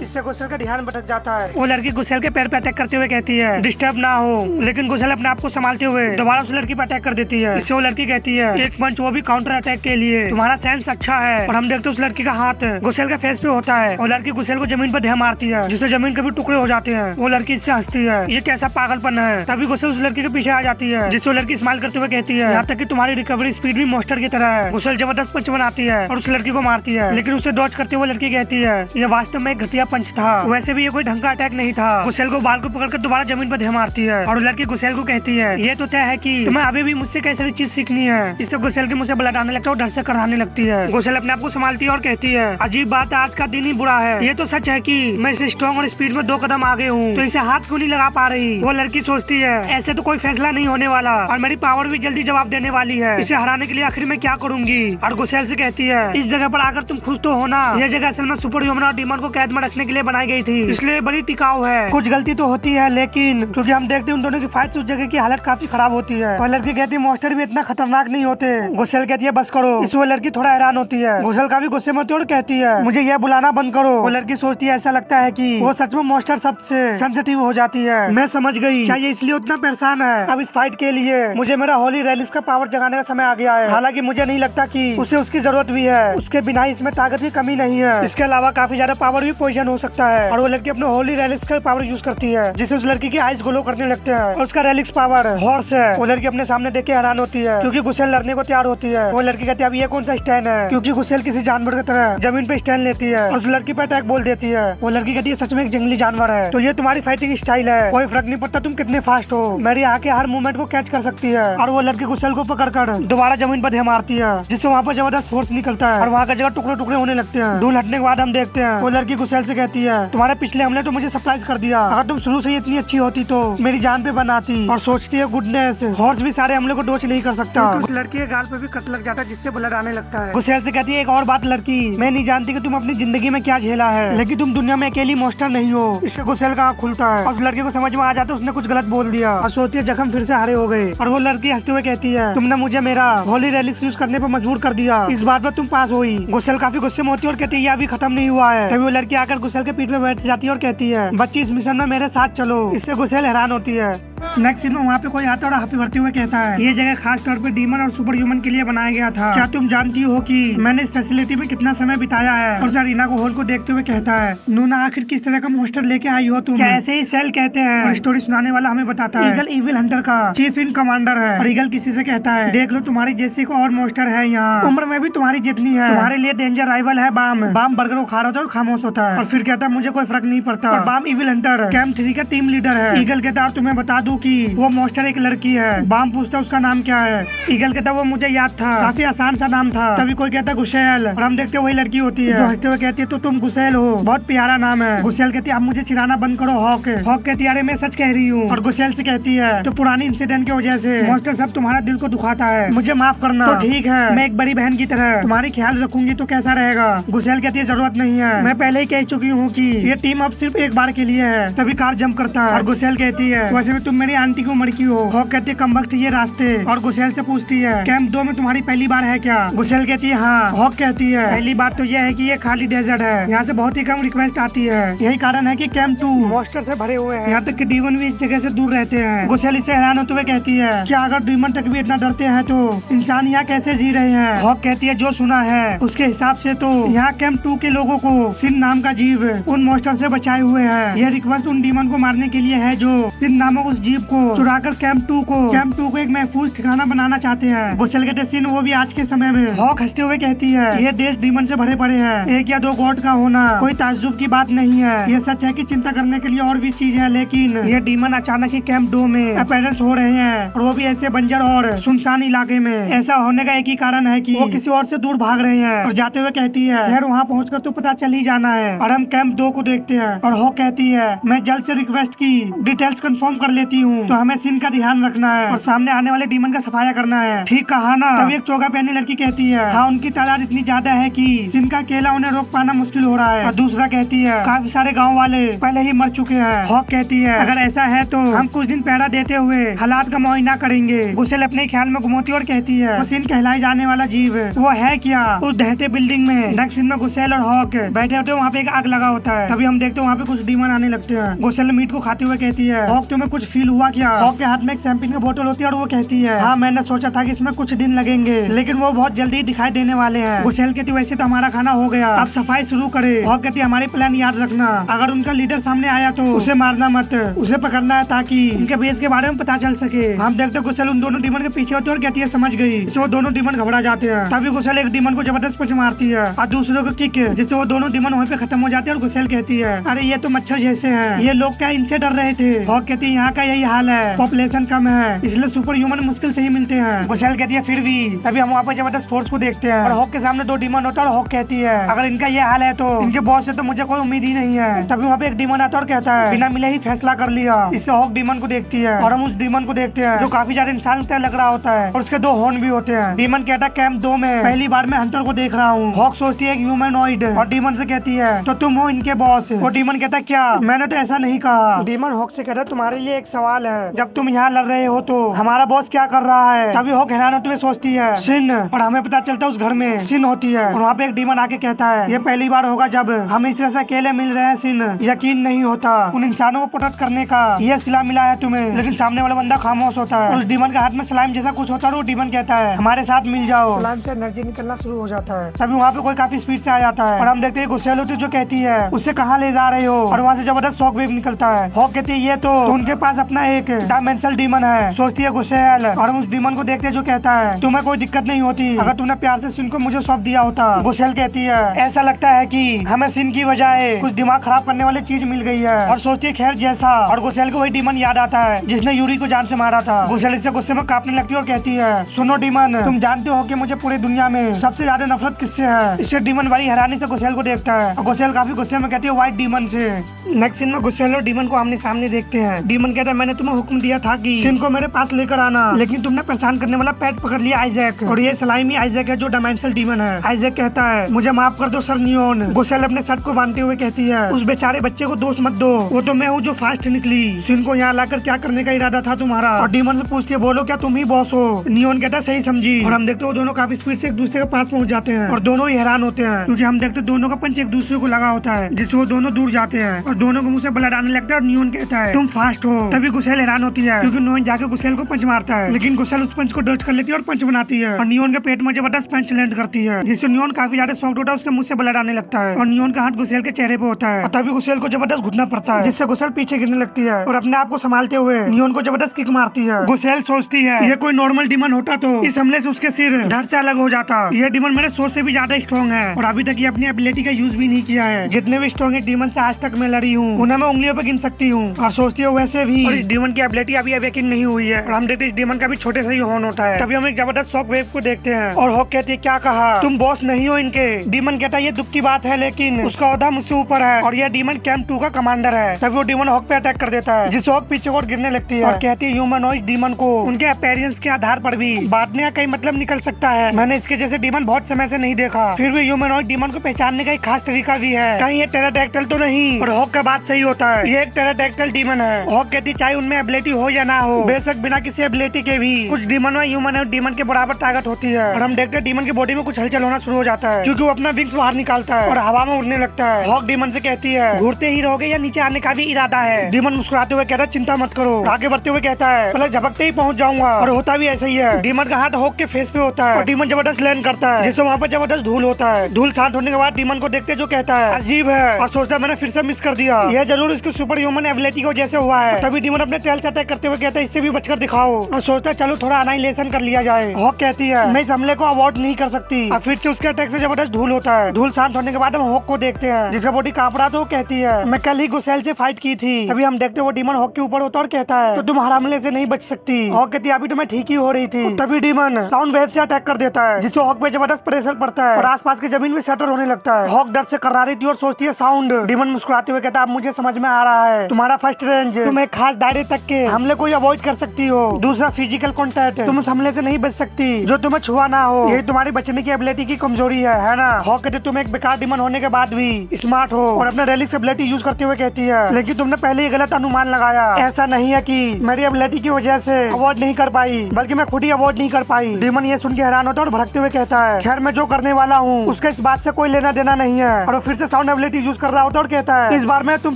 इससे गुसेल का ध्यान भटक जाता है। वो लड़की गुसेल के पैर पे अटैक करते हुए कहती है डिस्टर्ब ना हो, लेकिन गुसेल अपने आप को संभालते हुए दोबारा उस लड़की पे अटैक कर देती है। इससे वो लड़की कहती है एक पंच, वो भी काउंटर अटैक के लिए, तुम्हारा सेंस अच्छा है। और हम देखते उस लड़की का हाथ गुसेल के फेस पे होता है और लड़की गुसेल को जमीन पर ढह मारती है, जिससे जमीन के भी टुकड़े हो जाते हैं। वो लड़की इससे हंसती है, ये कैसा पागलपन है। तभी गुसेल उस लड़की के पीछे आ जाती है, जिससे वो लड़की स्माइल करते हुए कहती है यहाँ तक कि तुम्हारी रिकवरी स्पीड भी मॉन्स्टर की तरह है। गुसेल जबरदस्त पंच बनाती है और उस लड़की को मारती है, लेकिन उसे डॉज करते हुए लड़की कहती है ये वास्तव में एक घटिया पंच था, वैसे भी ये कोई ढंग का अटैक नहीं था। गुसेल को बाल को पकड़कर दोबारा जमीन पर ढह मारती है और लड़की गुसेल को कहती है ये तो तय है कि तुम्हें अभी भी मुझसे कई सारी चीज सीखनी है। इससे गुसेल के मुँह से ब्लड आने लगता है और डर से कराने लगती है। गुसेल अपने आप को संभालती है और कहती है अजीब बात है, आज का दिन ही बुरा है। ये तो सच है कि मैं इस स्ट्रॉन्ग और स्पीड में 2 कदम आगे हूँ, तो इसे हाथ क्यों नहीं लगा पा रही। वो लड़की सोचती है ऐसे तो कोई फैसला नहीं होने वाला और मेरी पावर भी जल्दी जवाब देने वाली है, इसे हराने के लिए आखिर मैं क्या करूंगी। और गुसेल से कहती है इस जगह पर आकर तुम खुश तो हो ना, यह जगह असल में सुपर ह्यूमन और डीमन को कैद में रखने के लिए बनाई गई थी, इसलिए बड़ी टिकाऊ है। कुछ गलती तो होती है, लेकिन क्योंकि हम देखते हैं उन दोनों की फाइट उस जगह की हालत काफी खराब होती है। और लड़की कहती है मॉन्स्टर भी इतना खतरनाक नहीं होते। गुसेल कहती है बस करो। इस वो लड़की थोड़ा हैरान होती है, गुसेल का भी गुस्से में होती है और कहती है मुझे यह बुलाना बंद करो। वो लड़की सोचती है ऐसा लगता है कि वो सच में मॉन्स्टर सबसे सेंसिटिव हो जाती है। मैं समझ गई, क्या ये इसलिए उतना परेशान है। अब इस फाइट के लिए मुझे मेरा होली रेलिस का पावर जगाने का समय आ गया है। हालांकि मुझे नहीं लगता कि उसे उसकी जरूरत भी है, उसके बिना इसमें ताकत की कमी नहीं है। इसके अलावा काफी ज्यादा पावर भी पोजीशन हो सकता है। और वो लड़की अपने होली रेलिक्स का पावर यूज करती है, जिससे उस लड़की की आइज ग्लो करने लगते हैं और उसका रेलिक्स पावर हॉर्स है। वो लड़की अपने सामने देख के हैरान होती है, क्योंकि गुसेल लड़ने को तैयार होती है। वो लड़की कहती है अब ये कौन सा स्टैंड है, क्योंकि गुसेल किसी जानवर की तरह जमीन पे स्टैंड लेती है और उस लड़की पे अटैक बोल देती है। वो लड़की कहती है सच में एक जंगली जानवर है, तो ये तुम्हारी फाइटिंग स्टाइल है, कोई फर्क नहीं पड़ता तुम कितने फास्ट हो, मेरी आंखें हर मूवमेंट को कैच कर सकती है। और वो लड़की गुसेल को पकड़कर दोबारा जमीन पर ढह मारती है, जिससे वहाँ पर जबरदस्त फोर्स निकलता है और वहाँ का जगह टुकड़े टुकड़े होने लगते हैं। धूल हटने के बाद हम देखते हैं वो लड़की गुसेल से कहती है तुम्हारे पिछले हमले तो मुझे सरप्राइज कर दिया, अगर तुम शुरू से इतनी अच्छी होती तो मेरी जान पे बनाती। और सोचती है गुडनेस हॉर्स भी सारे हमले को डोच नहीं कर सकता। उस लड़की के गाल पे भी कट लग जाता है, जिससे ब्लड आने लगता है। गुसेल से कहती है एक और बात लड़की, मैं नहीं जानती कि तुम अपनी जिंदगी में क्या झेला है, लेकिन तुम दुनिया में अकेली मॉन्स्टर नहीं हो। इससे गुसेल का आँख खुलता है और उस लड़की को समझ में आ जाता है उसने कुछ गलत बोल दिया और सोचती है जख्म फिर से हरे हो गए। और वो लड़की हंसते हुए कहती है तुमने मुझे मेरा होली रेलिक्स यूज करने पर मजबूर कर दिया, इस बात पर तुम पास हुई। गुसेल काफी गुस्से में होती है और कहती है ये अभी खत्म नहीं हुआ है। तभी वो लड़की आकर गुसेल के पीठ पे बैठ जाती है और कहती है बच्ची इस मिशन में मेरे साथ चलो। इससे गुसेल हैरान होती है। नेक्स्ट सीन में वहाँ पे कोई आता है और हाथी भरते हुए कहता है ये जगह खास तौर पे डीमन और सुपर ह्यूमन के लिए बनाया गया था, क्या तुम जानती हो कि मैंने इस फैसिलिटी में कितना समय बिताया है। और जरीना को होल को देखते हुए कहता है नूना आखिर किस तरह का मॉन्स्टर लेके आई हो तुम। क्या ऐसे ही सेल कहते हैं। और स्टोरी सुनाने वाला हमें बताता है ईगल इविल हंटर का चीफ इन कमांडर है। और ईगल किसी से कहता है देख लो तुम्हारी जैसी को और मॉन्स्टर है यहाँ, उम्र में भी तुम्हारी जितनी है, तुम्हारे लिए डेंजर राइवल है बाम। बाम बर्गर को खा रहा था और खामोश होता है और फिर कहता है मुझे कोई फर्क नहीं पड़ता। और बाम इविल हंटर कैंप 3 का टीम लीडर है। ईगल कहता है तुम्हें बता दूं कि वो मॉन्स्टर एक लड़की है। बाम पूछता है उसका नाम क्या है। ईगल कहता है वो मुझे याद था, काफी आसान सा नाम था। तभी कोई कहता है गुसेल और हम देखते हैं वही लड़की होती है जो हंसते हुए कहती है तो तुम गुसेल हो, बहुत प्यारा नाम है। गुसेल कहती है अब मुझे चिढ़ाना बंद करो हॉक। हॉक कहती है अरे मैं सच कह रही हूँ। और गुसेल से कहती है तो पुरानी इंसिडेंट की वजह से मॉन्स्टर सब तुम्हारा दिल को दुखाता है, मुझे माफ करना। तो ठीक है मैं एक बड़ी बहन की तरह तुम्हारी ख्याल रखूंगी तो कैसा रहेगा। गुसेल कहती है जरूरत नहीं है, मैं पहले ही कह चुकी हूँ कि ये टीम अब सिर्फ एक बार के लिए है। तभी कार जंप करता है और गुसेल कहती है वैसे में तुम मेरी आंटी की उम्र की हो। हॉक कहती है कम वक्त ये रास्ते। और गुसेल से पूछती है कैंप 2 में तुम्हारी पहली बार है क्या। गुसेल कहती है हाँ। हॉक कहती है पहली बात तो यह है कि ये खाली डेजर्ट है, यहाँ से बहुत ही कम रिक्वेस्ट आती है, यही कारण है कि कैंप 2 मॉन्स्टर से भरे हुए हैं, यहाँ तक कि डीमन भी इस जगह से दूर रहते हैं। गुसेल इसे हैरान होते हुए कहती है क्या अगर डीमन तक भी इतना डरते हैं तो इंसान यहाँ कैसे जी रहे हैं। हॉक कहती है जो सुना है उसके हिसाब से तो यहाँ कैंप 2 के लोगों को सिन नाम का जीव उन मॉन्स्टर से बचाए हुए है। यह रिक्वेस्ट उन डीमन को मारने के लिए है जो सिन नामक उस जीव को चुराकर कैंप 2 को एक महफूज ठिकाना बनाना चाहते हैं। गुसेल कहते सिन वो भी आज के समय में। हॉक हंसते हुए कहती है ये देश डीमन से भरे पड़े हैं, एक या 2 गॉड का होना कोई ताज्जुब की बात नहीं है। ये सच है कि चिंता करने के लिए और भी चीज है, लेकिन ये डीमन अचानक ही कैंप 2 में अपीयरेंस हो रहे हैं और वो भी ऐसे बंजर और सुनसान इलाके में। ऐसा होने का एक ही कारण है कि वो किसी और से दूर भाग रहे हैं। और जाते हुए कहती है खैर वहाँ पहुँचकर तो पता चल ही जाना है। और हम कैंप 2 को देखते हैं और हॉक कहती है मैं जल्द से रिक्वेस्ट की डिटेल्स कंफर्म कर लेती हूँ। हूँ, तो हमें सिन का ध्यान रखना है और सामने आने वाले डीमन का सफाया करना है। ठीक कहा ना? तभी एक चोगा पहनी लड़की कहती है, हाँ उनकी तादाद इतनी ज्यादा है कि सिन का अकेला उन्हें रोक पाना मुश्किल हो रहा है। और दूसरा कहती है, काफी सारे गाँव वाले पहले ही मर चुके हैं। हॉक कहती है, अगर ऐसा है तो हम कुछ दिन पहरा देते हुए हालात का मुआयना करेंगे। गुसेल अपने ख्याल में घुमाती और कहती है, वो सिन कहलाए जाने वाला जीव वो है क्या? उस दहते बिल्डिंग में नेक्स्ट सीन में गुसेल और हॉक बैठे होते हैं, वहाँ पे एक आग लगा होता है। तभी हम देखते हैं वहाँ पे कुछ डीमन आने लगते हैं। गुसेल मीट को खाते हुए कहती है, हॉक तुम्हें कुछ फील हुआ क्या? हॉक के हाथ में एक शैंपेन की बोतल होती है और वो कहती है, हाँ मैंने सोचा था कि इसमें कुछ दिन लगेंगे लेकिन वो बहुत जल्दी दिखाई देने वाले हैं। गुसेल कहती वैसे तो हमारा खाना हो गया, अब सफाई शुरू करे। हॉक कहती हमारे प्लान याद रखना, अगर उनका लीडर सामने आया तो उसे मारना मत, उसे पकड़ना है ताकि उनके बेस के बारे में पता चल सके। हम देखते गुसेल उन दोनों डीमन के पीछे होती है और कहती है समझ गई। वो दोनों डीमन घबरा जाते हैं। तभी गुसेल एक डीमन को जबरदस्त पंच मारती है और दूसरों को किक, जिससे वो दोनों डीमन वहीं पे खत्म हो जाते हैं। और गुसेल कहती है, अरे ये तो मच्छर जैसे हैं, ये लोग क्या इनसे डर रहे थे? हॉक कहती है यहाँ का यही हाल है, पॉपुलेशन कम है इसलिए सुपर ह्यूमन मुश्किल से ही मिलते हैं। गुसेल कहती है फिर भी। तभी हम वहाँ पे जबरदस्त फोर्स को देखते हैं और हॉक के सामने दो डीमन होता है और हॉक कहती है, अगर इनका ये हाल है तो इनके बॉस से तो मुझे कोई उम्मीद ही नहीं है। तभी वहाँ पे एक डीमन आता है और कहता है, बिना मिले ही फैसला कर लिया। इससे हॉक डीमन को देखती है और हम उस डीमन को देखते हैं जो काफी ज्यादा इंसान की तरह लग रहा होता है और उसके दो हॉर्न भी होते हैं। डीमन कहता है, कैंप 2 में पहली बार मैं हंटर को देख रहा हूँ। हॉक सोचती है ह्यूमनॉइड और डीमन से कहती है, तो तुम हो इनके बॉस? और डीमन कहता है, क्या? मैंने तो ऐसा नहीं कहा। डीमन हॉक से कहता है, तुम्हारे लिए एक सवाल है, जब तुम यहाँ लड़ रहे हो तो हमारा बॉस क्या कर रहा है? तभी हॉक हैरान होते हुए सोचती है, सिन। और हमें पता चलता है उस घर में सिन होती है और वहाँ पे एक डीमन आके कहता है, ये पहली बार होगा जब हम इस तरह से अकेले मिल रहे हैं सिन, यकीन नहीं होता उन इंसानों को प्रोटेक्ट करने का ये सिला मिला है तुम्हें। लेकिन सामने वाला बंदा खामोश होता है और उस डीमन के हाथ में स्लाइम जैसा कुछ होता है और वो डीमन कहता है, हमारे साथ मिल जाओ। स्लाइम से एनर्जी निकलना शुरू हो जाता है। तभी वहाँ पे कोई काफी स्पीड से आ जाता है और हम देखते हैं गुसेल होती है जो कहती है, उससे कहाँ ले जा रहे हो? और वहाँ से जबरदस्त शॉक वेव निकलता है। हॉक कहती है, ये तो उनके पास अपना एक डायमेंशनल डीमन है। सोचती है गुसेल और हम उस डीमन को देखते हैं जो कहता है, तुम्हें कोई दिक्कत नहीं होती अगर तुमने प्यार से सिन को मुझे सौंप दिया होता। गुसेल कहती है, ऐसा लगता है कि हमें सिन की बजाय कुछ दिमाग खराब करने वाली चीज मिल गई है। और सोचती है खैर जैसा। और गुसेल को वही डीमन याद आता है जिसने यूरी को जान से मारा था। गुसेल इससे गुस्से में कांपने लगती है और कहती है, सुनो डीमन, तुम जानते हो कि मुझे पूरी दुनिया में सबसे ज्यादा नफरत किससे है? इससे डीमन बड़ी हैरानी से गुसेल को देखता है और गुसेल काफी गुस्से में कहती है, व्हाइट डीमन से। नेक्स्ट सीन में गुसेल और डीमन को आमने सामने देखते हैं। डीमन कहता है, मैंने तुम्हें हुक्म दिया था कि सिन को मेरे पास लेकर आना, लेकिन तुमने परेशान करने वाला पेट पकड़ लिया आइजैक। और ये सलाइमी आइजैक है जो डायमेंशनल डीमन है। आइजैक कहता है, मुझे माफ कर दो सर नियोन। गुसेल अपने शर्ट को बांधते हुए कहती है, उस बेचारे बच्चे को दोष मत दो, वो तो मैं हूँ जो फास्ट निकली। सिन को यहाँ लाकर क्या करने का इरादा था तुम्हारा? और डीमन से पूछती है, बोलो क्या तुम ही बॉस हो? नियोन कहता है, सही समझी। और हम देखते हो दोनों काफी स्पीड से एक दूसरे के पास पहुँच जाते हैं और दोनों ही हैरान होते हैं क्योंकि हम देखते दोनों का पंच एक दूसरे को लगा होता है जिससे वो दोनों दूर जाते हैं और दोनों को मुंह से ब्लड आने लगता है। और नियोन कहता है, तुम फास्ट हो। तभी गुसेल हैरान होती है क्योंकि नियोन जाके गुसेल को पंच मारता है, लेकिन गुसेल उस पंच को डॉज कर लेती है और पंच बनाती है और नियोन के पेट में जबरदस्त पंच लैंड करती है जिससे नियोन काफी ज्यादा शॉक्ड होता है, उसके मुंह से ब्लड आने लगता है और नियोन का हाथ गुसेल के चेहरे पे होता है। और तभी गुसेल को जबरदस्त घुटना पड़ता है जिससे गुसेल पीछे गिरने लगती है और अपने आप को संभालते हुए नियोन को जबरदस्त किक मारती है। गुसेल सोचती है, ये कोई नॉर्मल डीमन होता तो इस हमले से उसके सिर धड़ से अलग हो जाता। ये डीमन मेरे सोच से भी ज्यादा स्ट्रॉन्ग है और अभी तक ये अपनी एबिलिटी का यूज भी नहीं किया है। जितने भी स्ट्रॉन्ग डीमन से आज तक मैं लड़ी हूँ उन्हें मैं उंगलियों पे गिन सकती हूँ। और सोचती है वैसे भी और इस डीमन की एबिलिटी अभी यकीन नहीं हुई है। और हम देखते इस डीमन का भी छोटे से ही हॉर्न होता है। तभी हम एक जबरदस्त शॉक वेव को देखते हैं और हॉक कहती है, क्या कहा? तुम बॉस नहीं हो इनके? डीमन कहता है, ये दुख की बात है लेकिन उसका ओहदा मुझसे ऊपर है और यह डीमन कैंप 2 का कमांडर है। तभी वो डीमन हॉक पे अटैक कर देता है जिससे हॉक पीछे और गिरने लगती है और कहती है, ह्यूमनॉइड डीमन को उनके अपीयरेंस के आधार पर भी बांटने का कई मतलब निकल सकता है। मैंने इसके जैसे डीमन बहुत समय से नहीं देखा। फिर भी ह्यूमनॉइड डीमन को पहचानने का एक खास तरीका भी है, कहीं ये टेराडेक्टल तो नहीं? और हॉक का बात सही होता है, ये एक टेराडेक्टल डीमन है। हॉक कहती चाहे उनमें एबिलिटी हो या ना हो, बेशक बिना किसी एबिलिटी के भी कुछ डीमन में ह्यूमनॉइड डीमन के बराबर ताकत होती है। और हम देखते हैं डीमन की बॉडी में कुछ हलचल होना शुरू हो जाता है क्योंकि वो अपना विंग्स बाहर निकालता है और हवा में उड़ने लगता है। हॉक डीमन से कहती है, घूरते ही रहोगे या नीचे आने का भी इरादा है? डीमन मुस्कुराते हुए कहता है, चिंता मत करो। आगे बढ़ते हुए कहता है, पहले झपकते ही पहुंच जाऊंगा। और होता भी ऐसा ही है। डीमन का हाथ हॉक के फेस पे होता है और डीमन जबरदस्त लैंड करता है जिससे वहाँ पर जबरदस्त धूल होता है। धूल शांत होने के बाद डीमन को देखते जो कहता है, अजीब है। और सोचता है, मैंने फिर से मिस कर दिया, यह जरूर इसकी सुपर ह्यूमन एबिलिटी की वजह से हुआ है। तभी डीमन अपने टेल से अटैक करते हुए कहता है, इससे भी बचकर दिखाओ। और सोचता है, चलो थोड़ा अनाइलेशन कर लिया जाए। हॉक कहती है, मैं इस हमले को अवॉइड नहीं कर सकती। और फिर से उसके अटैक से जबरदस्त धूल होता है। धूल शांत होने के बाद हम हॉक को देखते हैं जिसका बॉडी कांप रहा तो कहती है, मैं कल ही गुसेल से फाइट की थी। तभी हम देखते वो डीमन हॉक के ऊपर होता और कहता है, तो तुम हर हमले से नहीं बच सकती। हॉक कहती है, अभी तो मैं ठीक ही हो रही थी। तभी डीमन साउंड वेव से अटैक कर देता है जिससे हॉक पे जबरदस्त प्रेशर पड़ता है और आसपास की जमीन में शटर होने लगता है। हॉक डर से कर्रारी थी और सोचती है साउंड। डीमन मुस्कुराते हुए कहता है, अब मुझे समझ में आ रहा है, तुम्हारा फर्स्ट रेंज तुम एक खास दायरे बड़े तक के हमले को अवॉइड कर सकती हो। दूसरा फिजिकल कॉन्टैक्ट, तुम उस हमले से नहीं बच सकती जो तुम्हें छुआ ना हो। यही तुम्हारी बचने की एबिलिटी की कमजोरी है ना। हॉक कहती तुम एक बेकार डिमन होने के बाद भी स्मार्ट हो और अपने रेलिक्स एबिलिटी यूज करते हुए कहती है, लेकिन तुमने पहले ही गलत अनुमान लगाया। ऐसा नहीं है कि मेरी एबिलिटी की वजह से अवॉइड नहीं कर पाई, बल्कि मैं खुद ही अवॉइड नहीं कर पाई। डिमन ये सुन के हैरान होता है और भड़कते हुए कहता है, खैर मैं जो करने वाला हूँ उसके इस बात से कोई लेना देना नहीं है। और वो फिर से साउंड एबिलिटी यूज कर रहा होता है और कहता है, इस बार मैं तुम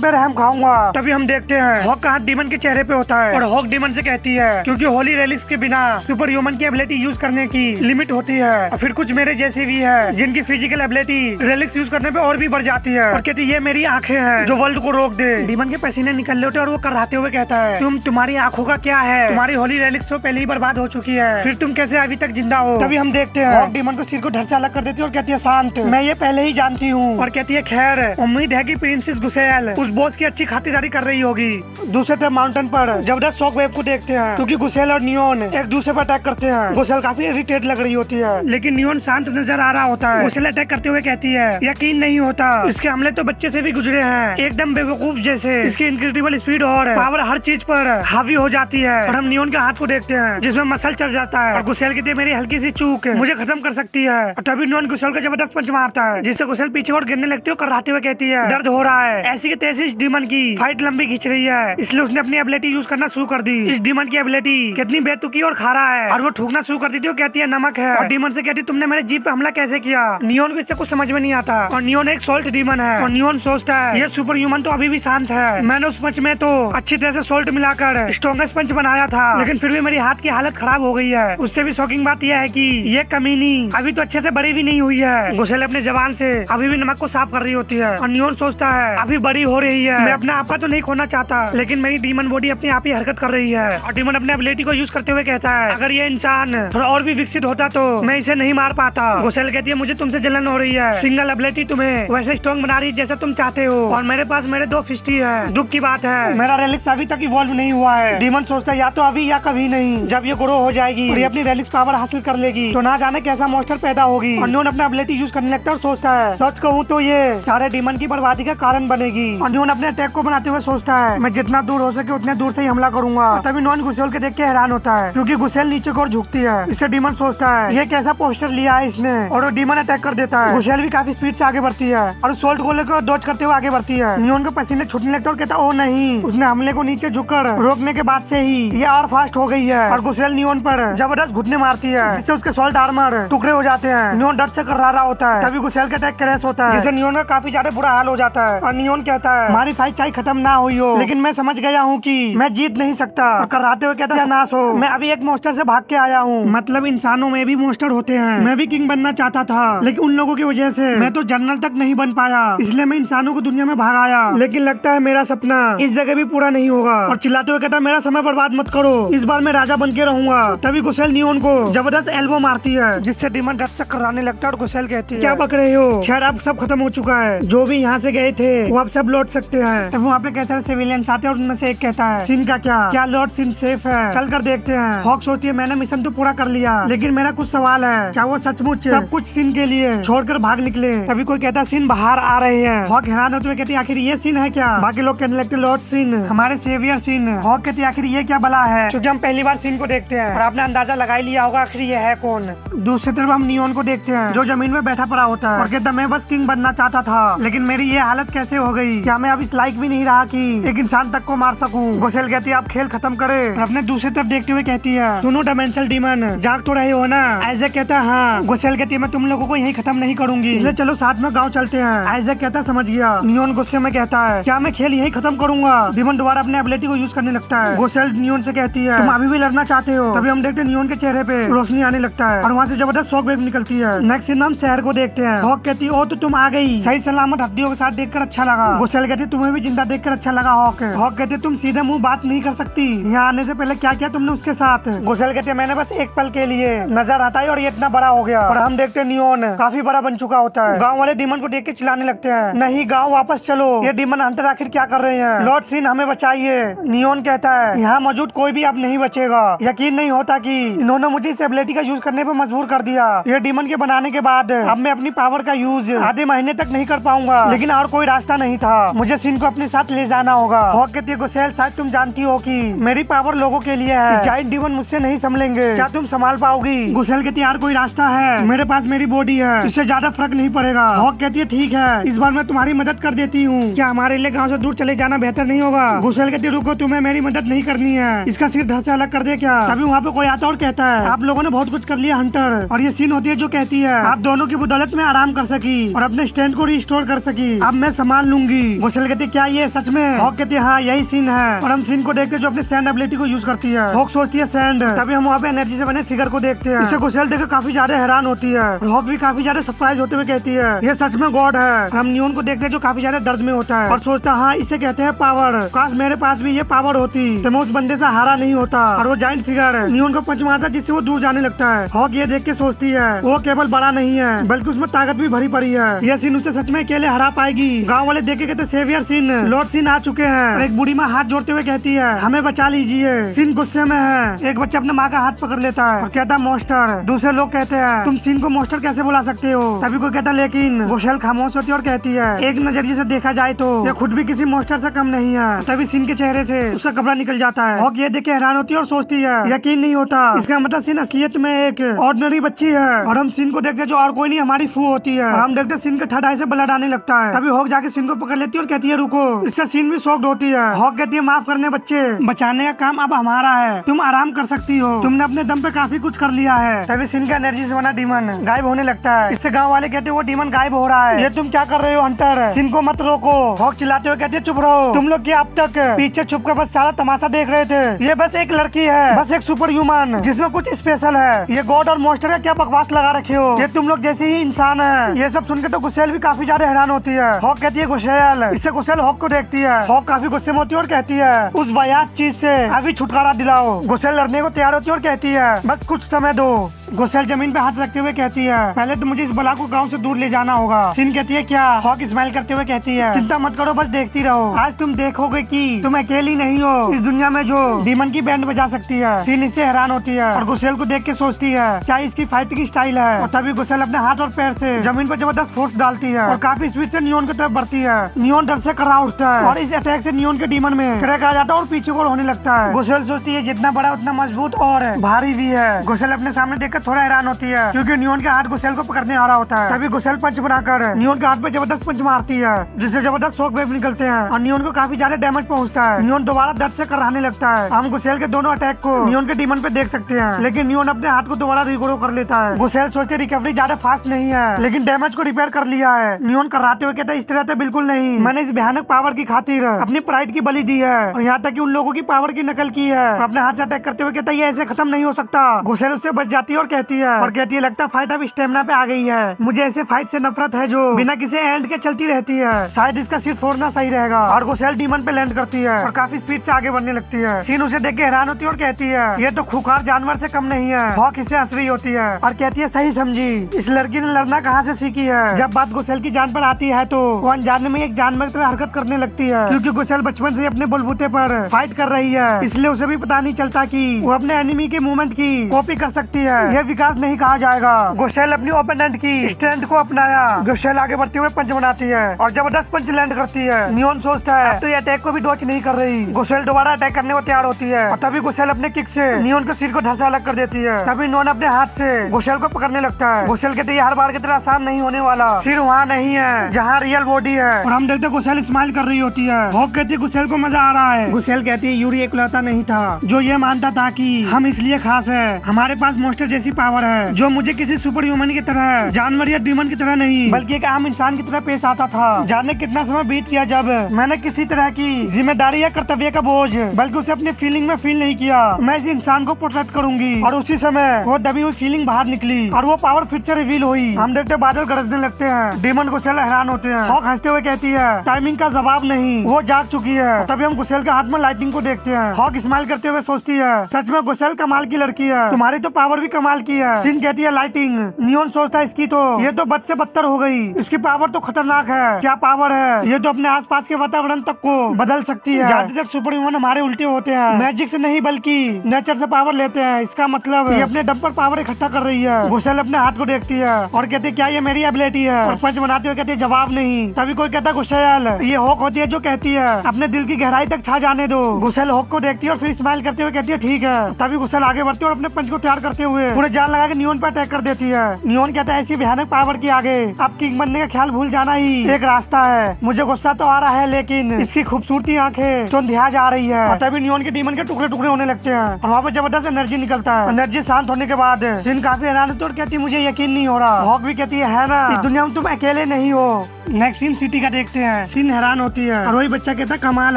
पे रहम खाऊंगा। तभी हम देखते हैं हॉक का हाथ डिमन के चेहरे पे होता है और हॉक डिमन से कहती है, क्योंकि होली रेलिक्स के बिना सुपर ह्यूमन की एबिलिटी यूज करने की लिमिट होती है। और फिर कुछ मेरे जैसे भी है जिनकी फिजिकल एबिलिटी रेलिक्स यूज करने पे और भी बढ़ जाती है। और कहती ये मेरी आंखें हैं जो वर्ल्ड को रोक दे। डिमन के पसीने निकल रहे होते और वो कराते हुए कहता है, तुम्हारी आंखों का क्या है? तुम्हारी होली रेलिक्स तो पहले ही बर्बाद हो चुकी है, फिर तुम कैसे अभी तक जिंदा हो? तभी हम देखते हैं हॉक डिमन को सिर को धड़ से अलग कर देती है और कहती है, शांत, मैं ये पहले ही जानती हूँ। और कहती है, खैर उम्मीद है कि प्रिंसेस गुसेल उस बॉस की अच्छी खातिरदारी कर रही होगी। दूसरे तरफ माउंटेन पर जबरदस्त शॉक वेव को देखते हैं, क्योंकि गुसेल और नियोन एक दूसरे पर अटैक करते हैं। गुसेल काफी इरिटेट लग रही होती है, लेकिन नियोन शांत नजर आ रहा होता है। गुसेल अटैक करते हुए कहती है, यकीन नहीं होता, इसके हमले तो बच्चे से भी गुजरे हैं, एकदम बेवकूफ जैसे। इसकी इनक्रेडिबल स्पीड और पावर हर चीज पर हावी हो जाती है। और हम नियोन के हाथ को देखते हैं जिसमें मसल चढ़ जाता है और गुसेल कहती है, मेरी हल्की सी चूक मुझे खत्म कर सकती है। और तभी नियोन गुसेल को जबरदस्त पंच मारता है, जिससे गुसेल पीछे और गिरने लगती है। कराते हुए कहती है, दर्द हो रहा है। ऐसी की तैसी इस डिमन की फाइट लंबी खींच रही है, इसलिए उसने अपनी एबिलिटी यूज करना शुरू कर दी। इस डिमन की एबिलिटी कितनी बेतुकी और खारा है। और वो थूकना शुरू कर दी थी। वो कहती है, नमक है। और डिमन से कहती है, तुमने मेरे जीप पे हमला कैसे किया? नियोन को इससे कुछ समझ में नहीं आता। और नियोन एक सोल्ट डिमन है और नियोन सोचता है, ये सुपर ह्यूमन तो अभी भी शांत है। मैंने उस पंच में तो अच्छी तरह से सोल्ट मिलाकर स्ट्रॉन्गेस्ट पंच बनाया था, लेकिन फिर भी मेरी हाथ की हालत खराब हो गई है। उससे भी शॉकिंग बात यह है कि ये कमीनी अभी तो अच्छे से बड़ी भी नहीं हुई है। गुसेल अपने जबान से अभी भी नमक को साफ कर रही होती है और नियोन सोचता है, अभी बड़ी हो रही है, मैं अपना आपा तो नहीं खोना चाहता, लेकिन मेरी डीमन बॉडी अपने आप ही हरकत कर रही है। और डीमन अपने एबिलिटी को यूज करते हुए कहता है, अगर ये इंसान थोड़ा और भी विकसित होता तो मैं इसे नहीं मार पाता। गुसेल कहती है, मुझे तुमसे जलन हो रही है। सिंगल एबिलिटी तुम्हें वैसे स्ट्रॉन्ग बना रही है जैसा तुम चाहते हो, और मेरे पास मेरे 2 फिस्टी है। दुख की बात है मेरा रेलिक्स अभी तक इवॉल्व नहीं हुआ है। डीमन सोचता है, या तो अभी या कभी नहीं। जब ये ग्रो हो जाएगी और ये अपनी रेलिक्स पावर हासिल कर लेगी तो ना जाने कैसा मॉन्स्टर पैदा होगी। और नियोन अपना एबिलिटी यूज करने लगता है और सोचता है, सच कहूँ तो ये सारे डीमन की बर्बादी का कारण बनेगी। और नियोन अपने अटैक को बनाते हुए सोचता है, मैं जितना दूर हो सके उतने दूर से ही हमला करूंगा। तभी नियोन गुसेल के देख के हैरान होता है, क्योंकि गुसेल नीचे की ओर झुकती है। इससे डीमन सोचता है, ये कैसा पोस्टर लिया है इसने, और वो डीमन अटैक कर देता है। गुसेल भी काफी स्पीड से आगे बढ़ती है और सोल्ट को लेकर डॉज करते हुए आगे बढ़ती है। नियोन के पसीने छूटने लगता है और कहता है, ओ नहीं, उसने हमले को नीचे झुककर रोकने के बाद से ही ये और फास्ट हो गई है। और गुसेल नियोन पर जबरदस्त घुटने मारती है, जिससे उसके सोल्ट आर्मर टुकड़े हो जाते हैं। नियोन डर से कर्रा रहा होता है। तभी गुसेल का अटैक क्रैश होता है, जिससे नियोन का काफी ज्यादा बुरा हाल हो जाता है। और नियोन कहता है, हमारी फाइट चाहे खत्म ना हुई हो, लेकिन मैं समझ गया हूँ कि मैं जीत नहीं सकता। और कर्राते हुए कहता है, नाश हो, मैं अभी एक मॉन्स्टर से भाग के आया हूँ। मतलब इंसानों में भी मॉन्स्टर होते हैं। मैं भी किंग बनना चाहता था, लेकिन उन लोगों की वजह से मैं तो जनरल तक नहीं बन पाया, इसलिए मैं इंसानों को दुनिया में भाग आया। लेकिन लगता है मेरा सपना इस जगह भी पूरा नहीं होगा। और चिल्लाते हुए कहता है, मेरा समय बर्बाद मत करो, इस बार मैं राजा बन के रहूंगा। तभी गुसेल नियोन को जबरदस्त एल्बो मारती है, जिससे डीमन डर से कराने लगता है। और गुसेल कहती है, क्या बक रहे हो? खैर अब सब खत्म हो चुका है, जो भी यहाँ से गए थे वो अब सब लौट सकते हैं। तब वहाँ पे कई सारे सिविलियंस आते हैं और उनमें से एक कहता है, सिन का क्या लॉर्ड सिन सेफ है? चल कर देखते हैं। हॉक सोचती है, मैंने मिशन तो पूरा कर लिया, लेकिन मेरा कुछ सवाल है, क्या वो सचमुच सब कुछ सिन के लिए छोड़कर भाग निकले? तभी कोई कहता है, सिन बाहर आ रहे हैं। हॉक हैरान होते हुए कहती है, आखिर ये सिन है क्या? बाकी लोग कहने लगते, लॉर्ड सिन, हमारे सेवियर सिन। हॉक कहती है, आखिर ये क्या बला है? क्योंकि हम पहली बार सिन को देखते हैं और आपने अंदाजा लगा ही लिया होगा आखिर ये है कौन। दूसरी तरफ हम नियोन को देखते हैं, जो जमीन में बैठा पड़ा होता है और कहता, मैं बस किंग बनना चाहता था, लेकिन मेरी ये हालत कैसे हो गई? क्या मैं अब इस लायक भी नहीं रहा कि एक इंसान तक को मार सकूं? गुसेल कहती है, आप खेल खत्म करें। अपने दूसरी तरफ देखते हुए कहती है, सुनो डायमेंशनल डीमन, जाग तो रहे हो ना? आइजैक कहता है, हाँ। गुसेल कहती है, मैं तुम लोगों को यहीं खत्म नहीं करूंगी, इसलिए चलो साथ में गाँव चलते हैं। आइजैक कहता है, समझ गया। नियोन गुस्से में कहता है, क्या मैं खेल यहीं खत्म करूंगा? डीमन दोबारा अपने एबिलिटी को यूज करने लगता है। गुसेल नियोन से कहती है, तुम अभी भी लड़ना चाहते हो? तभी हम देखते हैं नियोन के चेहरे पे रोशनी आने लगता है और वहाँ से जबरदस्त शॉक वेव निकलती है। नेक्स्ट सीन हम शहर को देखते हैं। हॉक कहती है, ओ तो तुम आ गई, सही सलामत हड्डियों के साथ देखकर अच्छा लगा। गुसेल कहती है, तुम्हें भी जिंदा देखकर अच्छा लगा हॉक। हॉक कहती है, तुम सीधे मुंह बात नहीं कर सकती, यहाँ आने से पहले क्या किया तुमने उसके साथ? गुसेल कहती है, मैंने बस एक पल के लिए नजर आता है और ये इतना बड़ा हो गया। और हम देखते हैं नियोन काफी बड़ा बन चुका होता है। गाँव वाले डीमन को देख के चिल्लाने लगते हैं, नहीं गाँव वापस चलो, ये डीमन हंटर आखिर क्या कर रहे हैं? लॉर्ड सिन हमें बचाइए। नियोन कहता है, यहाँ मौजूद कोई भी अब नहीं बचेगा। यकीन नहीं होता कि इन्होंने मुझे इस एबिलिटी का यूज करने पर मजबूर कर दिया। ये डीमन के बनाने के बाद अब मैं अपनी पावर का यूज आधे महीने तक नहीं कर पाऊंगा, लेकिन और कोई रास्ता नहीं था, मुझे सिन को अपने साथ ले जाना होगा। हॉक कहती है, गुसेल शायद तुम जानती हो कि मेरी पावर लोगों के लिए है, जाइंट डीमन मुझसे नहीं संभलेंगे, क्या तुम संभाल पाओगी? गुसेल कहती है यार कोई रास्ता है, मेरे पास मेरी बॉडी है, इससे ज्यादा फर्क नहीं पड़ेगा। हॉक कहती है ठीक है, इस बार मैं तुम्हारी मदद कर देती हूँ, क्या हमारे लिए गाँव से दूर चले जाना बेहतर नहीं होगा? गुसेल कहती है रुको, तुम्हें मेरी मदद नहीं करनी है, इसका सिर धड़ से अलग कर दे क्या? तभी वहाँ पे कोई आता और कहता है आप लोगों ने बहुत कुछ कर लिया हंटर, और ये सीन होती है जो कहती है आप दोनों की बदौलत में आराम कर सकी और अपने स्टैंड को रिस्टोर कर सकी, अब मैं संभाल लूंगी। गुसेल कहती है क्या ये सच में? हॉक कहती है हाँ यही सीन है, और हम सीन को देखते जो अपने सैंड एबिलिटी को यूज करती है। हॉक सोचती है सैंड, तभी हम वहाँ पे एनर्जी से बने फिगर को देखते हैं। इसे गुसेल देखकर काफी ज्यादा हैरान होती है, हॉक भी काफी ज्यादा सरप्राइज होते हुए कहती है ये सच में गॉड है। हम नियोन को देखते हैं जो काफी ज्यादा दर्द में होता है और सोचता है हाँ इसे कहते हैं पावर, काश मेरे पास भी ये पावर होती तो मैं उस बंदे से हारा नहीं होता। और वो जाइंट फिगर नियोन को पंच मारता जिससे वो दूर जाने लगता है। हॉक ये देख के सोचती है वो केवल बड़ा नहीं है बल्कि उसमें ताकत भी भरी पड़ी है, यह सीन उसे सच में अकेले हरा पाएगी। गाँव वाले देख के कहते सेवियर सीन लॉर्ड सीन आ चुके हैं। एक बूढ़ी माँ हाथ जोड़ते हुए कहती है हमें बचा लीजिए। सीन गुस्से में है, एक बच्चा अपने माँ का हाथ पकड़ लेता है और कहता है मॉन्स्टर। दूसरे लोग कहते हैं तुम सीन को मॉन्स्टर कैसे बुला सकते हो? तभी कोई कहता है लेकिन गुसेल खामोश होती है और कहती है एक नजरिए से देखा जाए तो ये खुद भी किसी मॉन्स्टर से कम नहीं है। तभी सीन के चेहरे से उसका कपड़ा निकल जाता है। हॉक ये देख के हैरान होती है और सोचती है यकीन नहीं होता, इसका मतलब सीन असलियत में एक ऑर्डिनरी बच्ची है। और हम सीन को देखते हैं जो और कोई नहीं हमारी फू होती है। हम देखते सीन के ठंड से ब्लड आने लगता है। तभी हॉक जाके सीन को पकड़ लेती है और कहती है रुको। इससे सीन भी शॉक्ड होती है। हॉक कहती है माफ करने बच्चे, बचाने का काम अब हमारा है, तुम आराम कर सकती हो, तुमने अपने दम पे काफी कुछ कर लिया है। तभी सीन का एनर्जी से बना डीमन गायब होने लगता है। इससे गाँव वाले कहते हैं वो डीमन गायब हो रहा है, ये तुम क्या कर रहे हो हंटर? सीन को मत रोको। हॉक चिल्लाते हुए कहती है चुप रहो, तुम लोग क्या अब तक पीछे छुप कर बस सारा तमाशा देख रहे थे? ये बस एक लड़की है, बस एक सुपर ह्यूमन जिसमें कुछ स्पेशल है, ये गॉड और मॉन्स्टर का क्या बकवास लगा रखे हो, ये तुम लोग जैसे ही इंसान है। ये सब सुनकर तो गुसेल भी काफी ज्यादा हैरान होती है। हॉक कहती है गुसेल, इससे गुसेल हॉक को देखती है। हॉक काफी गुस्से में होती है और कहती है उस वायात चीज से अभी छुटकारा दिलाओ। गुसेल लड़ने को तैयार होती है और कहती है बस कुछ समय दो। गुसेल जमीन पे हाथ रखते हुए कहती है पहले तो मुझे इस बला को गांव से दूर ले जाना होगा। सीन कहती है क्या? हॉक स्माइल करते हुए कहती है चिंता मत करो, बस देखती रहो, आज तुम देखोगे कि तुम अकेली नहीं हो इस दुनिया में जो डीमन की बैंड बजा सकती है। सीन इससे हैरान होती है और गुसेल को देख के सोचती है क्या इसकी फाइट की स्टाइल है। और तभी गुसेल अपने हाथ और पैर से जमीन पर जबरदस्त फोर्स डालती है और काफी स्पीड से नियोन की तरफ बढ़ती है। नियोन डर से करा उठता है और इस अटैक से नियोन के डीमन में क्रैक आ जाता है और पीछे को होने लगता है। गुसेल सोचती है जितना बड़ा उतना मजबूत और भारी भी है। गुसेल अपने सामने देखकर थोड़ा हैरान होती है क्योंकि नियोन के हाथ गुसेल को पकड़ने आ रहा होता है। तभी गुसेल पंच बनाकर नियोन के हाथ पे जबरदस्त पंच मारती है जिससे जबरदस्त शॉक वेव निकलते हैं और नियोन को काफी ज्यादा डैमेज पहुंचता है। नियोन दोबारा दर्द से कराने लगता है। हम गुसेल के दोनों अटैक को नियोन के डीमन पे देख सकते हैं, लेकिन नियोन अपने हाथ को दोबारा रिग्रो कर लेता है। गुसेल सोचते रिकवरी ज्यादा फास्ट नहीं है लेकिन डैमेज को रिपेयर कर लिया है। नियोन कराते हुए कहता है इस तरह तो बिल्कुल नहीं, मैंने इस भयानक पावर की खातिर अपनी प्राइड की बलि दी है और यहाँ तक कि उन लोगों की पावर की नकल की है। और अपने हाथ से अटैक करते हुए कहता है ये ऐसे खत्म नहीं हो सकता। गुसेल उससे बच जाती है और कहती है लगता है फाइट अब स्टेमिना पे आ गई है, मुझे ऐसे फाइट से नफरत है जो बिना किसी एंड के चलती रहती है, शायद इसका सिर फोड़ना सही रहेगा। और गुसेल डीमन पे लैंड करती है और काफी स्पीड से आगे बढ़ने लगती है। सीन उसे देख के हैरान होती है और कहती है ये तो खूंखार जानवर से कम नहीं है। हॉक इसे हंस रही होती है और कहती है सही समझी, इस लड़की ने लड़ना कहाँ से सीखी है। जब बात गुसेल की जान पर आती है तो वो अनजाने में एक जानवर की तरह हरकत करने लगती है क्योंकि गुसेल बचपन से अपने बलबूते पर फाइट कर रही है, इसलिए उसे भी पता नहीं चलता कि वो अपने एनिमी के मूवमेंट की कॉपी कर सकती है। यह विकास नहीं कहा जाएगा। गुसेल अपनी ओपोनेंट की स्ट्रेंथ को अपनाया। गुसेल आगे बढ़ते हुए पंच बनाती है और जबरदस्त पंच लैंड करती है। नियोन सोचता है अब तो ये अटैक को भी डॉच नहीं कर रही। गुसेल दोबारा अटैक करने को तैयार होती है और तभी गुसेल अपने किक से नियोन के सिर को धड़ से अलग कर देती है। तभी नियोन अपने हाथ से गुसेल को पकड़ने लगता है। गुसेल कहते हैं हर बार की तरह आसान नहीं होने वाला, सिर वहाँ नहीं है जहाँ रियल बॉडी है। और हम देखते गुसेल स्माइल कर रही होती है। हॉक कहती है गुसेल को मजा आ रहा है। गुसेल कहती है यूरी इकलौता नहीं था जो ये मानता था कि हम इसलिए खास है, हमारे पास मॉन्स्टर जैसी पावर है जो मुझे किसी सुपर ह्यूमन की तरह, जानवर या डीमन की तरह नहीं बल्कि एक आम इंसान की तरह पेश आता था। जाने कितना समय बीत गया जब मैंने किसी तरह की जिम्मेदारी या कर्तव्य का बोझ बल्कि उसे अपने फीलिंग में फील नहीं किया। मैं इस इंसान को प्रोटेक्ट करूंगी। और उसी समय वो दबी हुई फीलिंग बाहर निकली और वो पावर फिर से रिवील हुई। हम देखते बादल गरजने लगते हैं। डीमन गुसेल हैरान होते हैं। हॉक हंसते हुए कहती है टाइमिंग का जवाब नहीं, वो जाग चुकी है। तभी हम गुसेल के हाथ में लाइटिंग को देखते हैं। हॉक स्माइल करते हुए सोचती है सच में गुसेल कमाल की लड़की है, तुम्हारी तो पावर भी कमाल की है। सिन कहती है लाइटिंग। नियोन सोचता है इसकी तो ये तो बद से बदतर हो गई, इसकी पावर तो खतरनाक है। क्या पावर है, ये तो अपने आसपास के वातावरण तक को बदल सकती है। ज्यादातर सुपर ह्यूमन हमारे उल्टे होते हैं, मैजिक से नहीं बल्कि नेचर से पावर लेते हैं। इसका मतलब ये अपने दम पर पावर इकट्ठा कर रही है। गुसेल अपने हाथ को देखती है और कहती है क्या ये मेरी एबिलिटी है, और पंच बनाते हुए कहती है जवाब नहीं। तभी कोई कहता है गुसेल ये हॉक होती है जो कहती है अपने दिल की गहराई तक छा जाने दो। गुसेल हॉक को देखती है और फिर स्माइल करते हुए कहती है ठीक है। तभी गुसेल आगे बढ़ती है और अपने पंच को तैयार करते हुए पूरे जान लगा के नियोन पर अटैक कर देती है। नियोन कहता है ऐसी भयानक पावर के आगे अब किंग बनने का ख्याल भूल जाना ही एक रास्ता है। मुझे गुस्सा तो आ रहा है लेकिन इसकी खूबसूरती आंखें तो ध्यान जा रही है। और तभी नियोन के डीमन के टुकड़े टुकड़े होने लगते हैं और वहाँ पे जबरदस्त एनर्जी निकलता है। एनर्जी शांत होने के बाद सिन काफी हैरान होती है और कहती है मुझे यकीन नहीं हो रहा। हॉक भी कहती है ना, इस दुनिया में तुम अकेले नहीं हो। नेक्स्ट सीन सिटी का देखते हैं। सिन हैरान होती है और वही बच्चा कहता है कमाल